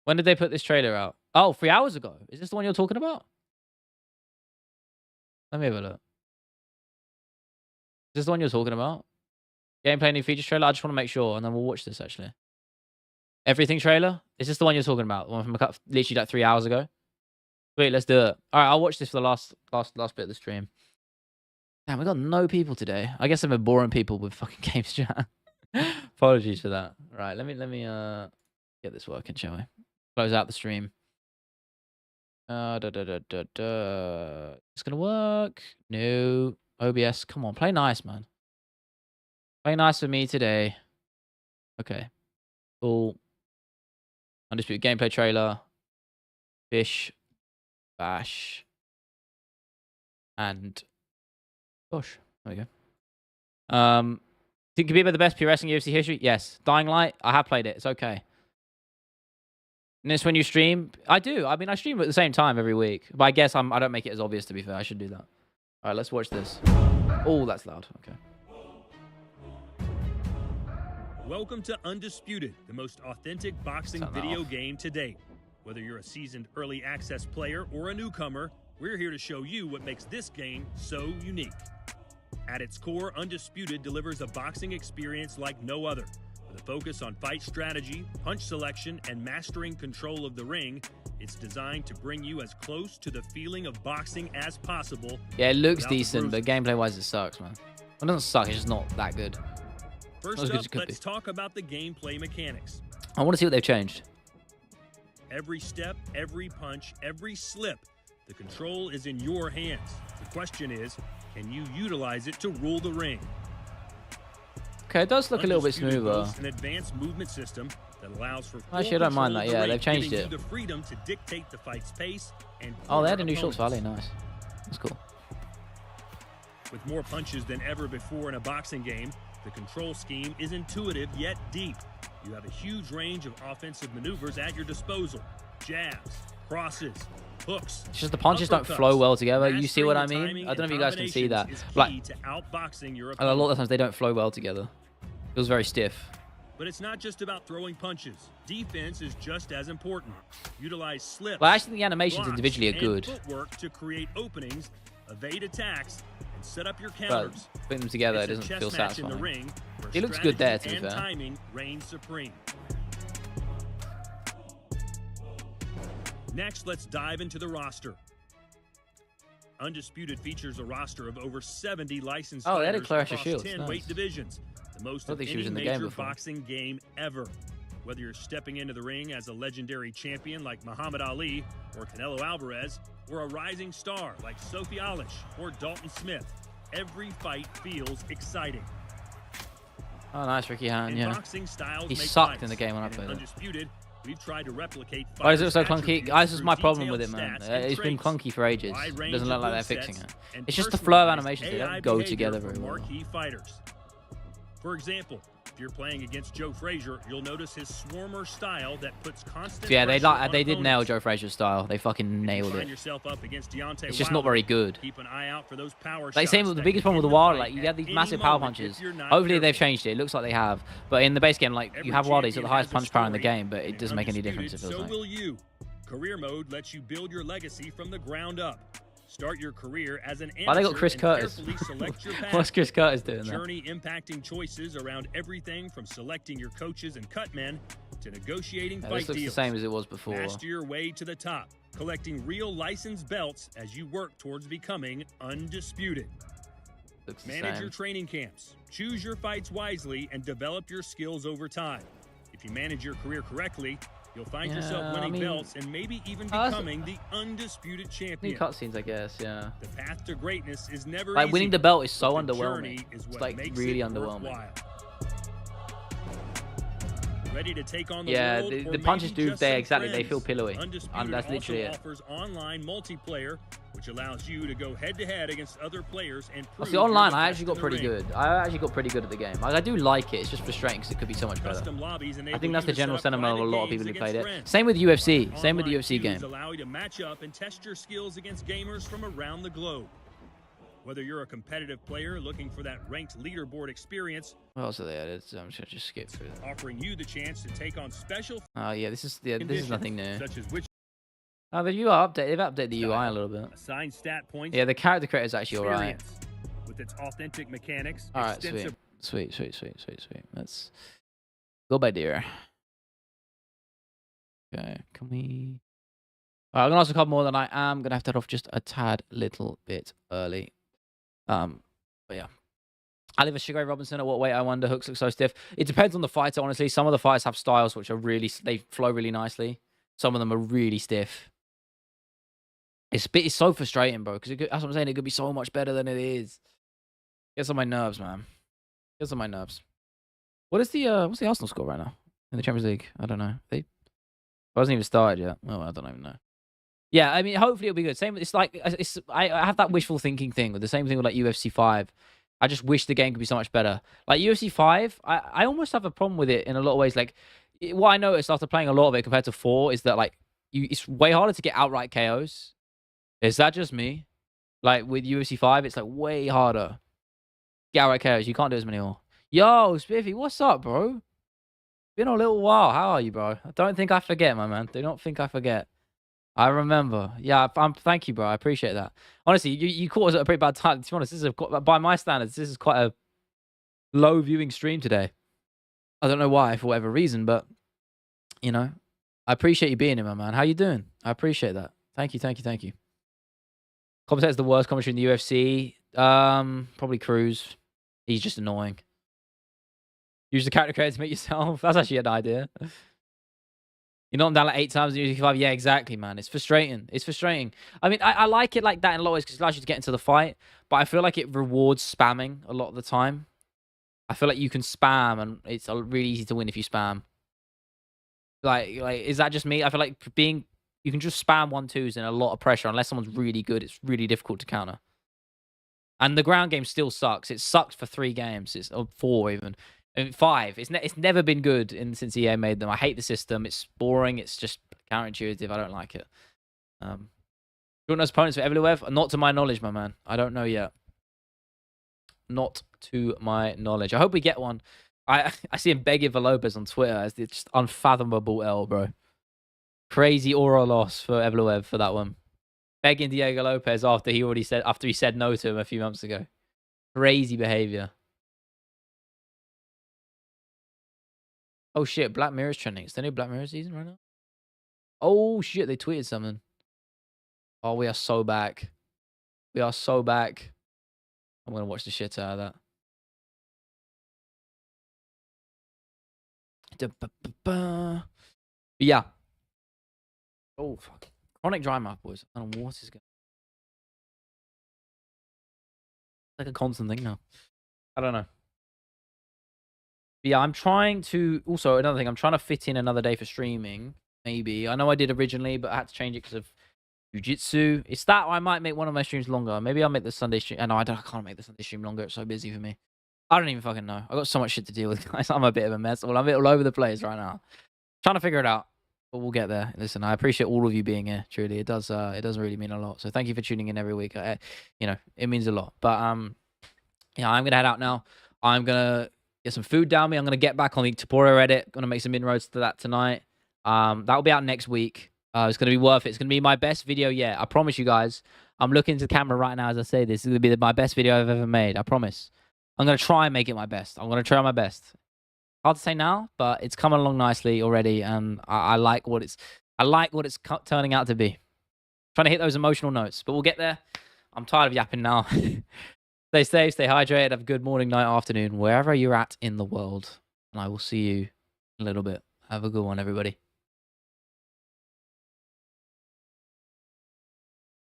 When did they put this trailer out? Oh, 3 hours ago. Is this the one you're talking about? Let me have a look. Is this the one you're talking about? Gameplay new features trailer? I just want to make sure, and then we'll watch this, actually. Everything trailer? Is this the one you're talking about? The one from literally like 3 hours ago? Sweet, let's do it. All right, I'll watch this for the last bit of the stream. Damn, we got no people today. I guess I'm a boring people with fucking games chat. Apologies for that. All right, let me get this working, shall we? Close out the stream. It's gonna work. No. OBS, come on, play nice, man. Play nice for me today. Okay. Cool. Undisputed gameplay trailer. Fish. Bash. And Gosh. There we go. Think Khabib the best pure wrestling UFC history? Yes. Dying Light, I have played it. It's okay. And this when you stream? I do. I mean, I stream at the same time every week. But I guess I don't make it as obvious, to be fair. I should do that. All right, let's watch this. Oh, that's loud. Okay. Welcome to Undisputed, the most authentic boxing video game to date. Whether you're a seasoned early access player or a newcomer, we're here to show you what makes this game so unique. At its core, Undisputed delivers a boxing experience like no other. With a focus on fight strategy, punch selection, and mastering control of the ring, it's designed to bring you as close to the feeling of boxing as possible. Yeah, it looks decent, but gameplay-wise it sucks, man. It doesn't suck, it's just not that good. First up, let's talk about the gameplay mechanics. I want to see what they've changed. Every step, every punch, every slip, the control is in your hands. The question is, can you utilize it to rule the ring? Okay, it does look a little bit smoother. An advanced movement system that allows for actually, I don't mind that. Yeah, they've changed it. The freedom to dictate the fight's pace and oh, they had a new Shorts Valley. Nice. That's cool. With more punches than ever before in a boxing game, the control scheme is intuitive yet deep. You have a huge range of offensive maneuvers at your disposal. Jabs, crosses, hooks. It's just the punches don't flow well together. You see what I mean? I don't know if you guys can see that. Like, a lot of times they don't flow well together. It feels very stiff. But it's not just about throwing punches. Defense is just as important. Utilize slips. Well, I actually think the animations individually are good. Footwork to create openings, evade attacks, and set up your counters. But putting them together, it doesn't feel satisfying. It looks good there, to be fair. Timing reigns supreme. Next, let's dive into the roster. Undisputed features a roster of over 70 licensed fighters across 10 weight divisions. The most of any major boxing game ever. Whether you're stepping into the ring as a legendary champion like Muhammad Ali or Canelo Alvarez, or a rising star like Sophie Alish or Dalton Smith, every fight feels exciting. Oh, nice, Ricky Han. Yeah, Boxing styles he make sucked fights, in the game when I and in played it. Undisputed, we've tried to replicate. Why is it so clunky? attributes Guys, this is through my problem with detailed it, man. stats and It's been traits, clunky for ages. wide It range doesn't of look like they're move fixing sets, it. and It's just the flow of personalized animations. They AI don't go behavior together from very well. marquee fighters. For example, if you're playing against Joe Frazier, you'll notice his swarmer style that puts constant. So yeah, they pressure on did nail opponents. Joe Frazier's style. They fucking nailed Find it. yourself up against Deontay It's just Wilder, not very good. keep an eye out for those power Like shots same with the that biggest can problem with end the Wilder, fight like you at have these any massive power moment if punches. you're not Hopefully they've careful. changed it. It looks like they have. But in the base game, like Every you have Wilder, he's got the champion highest has a punch power in the story, game, but and it in doesn't make any Undisputed, difference, it feels so like. will you. Career mode lets you build your legacy from the ground up. Start your career as an amateur Why they got Chris and Curtis? carefully select your path. What's Chris Curtis doing there? Journey impacting choices around everything from selecting your coaches and cut men to negotiating Yeah, fight this looks the deals. same as it was before. Master your way to the top, collecting real licensed belts as you work towards becoming undisputed. Looks the Manage same. your training camps, choose your fights wisely, and develop your skills over time. If you manage your career correctly, you'll find Yeah, yourself winning I mean- belts and maybe even Oh, that's- becoming the undisputed New champion. cutscenes, I guess. Yeah. The path to greatness is never Like easy, winning the belt is so but the underwhelming. journey is It's what like makes really it underwhelming. worthwhile. Ready to take on the Yeah, world, the or punches maybe do just there some exactly. They friends? feel pillowy, Undisputed and that's literally also it. offers online multiplayer, which allows you to go head-to-head against other players and I prove see you're online. the I best actually in got the pretty ring. good. I actually got pretty good at the game. Like I do like it. It's just frustrating because it could be so much better. Custom lobbies I enable think that's you the to set general up sentiment of a private lot of games people who against played it. friends. Same with UFC. Online Same with the UFC queues game. allow you to match up and test your skills against gamers from around the globe. Whether you're a competitive player looking for that ranked leaderboard experience, What else are they added? So I'm just gonna just skip through that. offering you the chance to take on special Oh yeah, this is conditions, nothing new. such as which Oh, the UI update. They've updated the UI a little bit. assign stat points, Yeah, the character creator is actually alright. experience. With its authentic mechanics, Alright, extensive sweet. Let's go by dear. Okay, can we? Alright, I'm gonna ask a couple more than I am gonna have to head off just a tad little bit early. But yeah. Ali vs. Sugar Ray Robinson, at what weight I wonder? Hooks look so stiff. It depends on the fighter, honestly. Some of the fights have styles which are really, they flow really nicely. Some of them are really stiff. It's so frustrating, bro. Because that's what I'm saying. It could be so much better than it is. Gets on my nerves, man. Gets on my nerves. What's the Arsenal score right now in the Champions League? I don't know. It hasn't even started yet. Oh, I don't even know. Yeah, I mean, hopefully it'll be good. Same. It's like I have that wishful thinking thing with the same thing with like UFC 5. I just wish the game could be so much better. Like UFC 5, I almost have a problem with it in a lot of ways. Like what I noticed after playing a lot of it compared to 4 is that like it's way harder to get outright KOs. Is that just me? Like with UFC 5, it's like way harder. Get outright KOs. You can't do as many more. Yo, Spiffy, what's up, bro? Been a little while. How are you, bro? I don't think I forget, my man. Do not think I forget. I remember. Yeah, thank you, bro. I appreciate that. Honestly, you caught us at a pretty bad time. To be honest, by my standards, this is quite a low viewing stream today. I don't know why, for whatever reason, but you know, I appreciate you being here, my man. How you doing? I appreciate that. Thank you. Commentator's the worst commentary in the UFC. Probably Cruz. He's just annoying. Use the character creator to make yourself. That's actually an idea. You knock them down like 8 times in UFC 5. Yeah, exactly, man. It's frustrating. I mean, I like it like that in a lot of ways because it allows you to get into the fight, but I feel like it rewards spamming a lot of the time. I feel like you can spam, and it's really easy to win if you spam. Like, is that just me? I feel like you can just spam 1-2s in a lot of pressure unless someone's really good. It's really difficult to counter. And the ground game still sucks. It sucked for 3 games. Or 4 even. 5. It's never been good since EA made them. I hate the system. It's boring. It's just counterintuitive. I don't like it. Short-nosed opponents for Evloev? Not to my knowledge, my man. I don't know yet. Not to my knowledge. I hope we get one. I see him begging for Lopez on Twitter as the just unfathomable L, bro. Crazy aura loss for Evloev for that one. Begging Diego Lopez after he said no to him a few months ago. Crazy behavior. Oh shit, Black Mirror's trending. Is there any Black Mirror season right now? Oh shit, they tweeted something. Oh, we are so back. I'm gonna watch the shit out of that. Yeah. Oh, fuck. Chronic dry mouth, boys. I don't know what is going on. Like a constant thing now. I don't know. But yeah, I'm trying to... Also, another thing. I'm trying to fit in another day for streaming. Maybe. I know I did originally, but I had to change it because of jiu-jitsu. It's that I might make one of my streams longer. Maybe I'll make the Sunday stream. No, I can't make the Sunday stream longer. It's so busy for me. I don't even fucking know. I got so much shit to deal with, guys. I'm a bit of a mess. Well, I'm a bit all over the place right now. Trying to figure it out. But we'll get there. Listen, I appreciate all of you being here. Truly, it does really mean a lot. So thank you for tuning in every week. You know, it means a lot. But yeah, I'm gonna head out now. I'm gonna get some food down me. I'm gonna get back on the Topuria edit. Gonna make some inroads to that tonight. That'll be out next week. It's gonna be worth it. It's gonna be my best video yet. I promise you guys. I'm looking into the camera right now as I say this. It's gonna be my best video I've ever made. I promise. I'm gonna try and make it my best. I'm gonna try my best. Hard to say now, but it's coming along nicely already, and I like what it's turning out to be. Trying to hit those emotional notes, but we'll get there. I'm tired of yapping now. Stay safe, stay hydrated, have a good morning, night, afternoon, wherever you're at in the world, and I will see you in a little bit. Have a good one, everybody.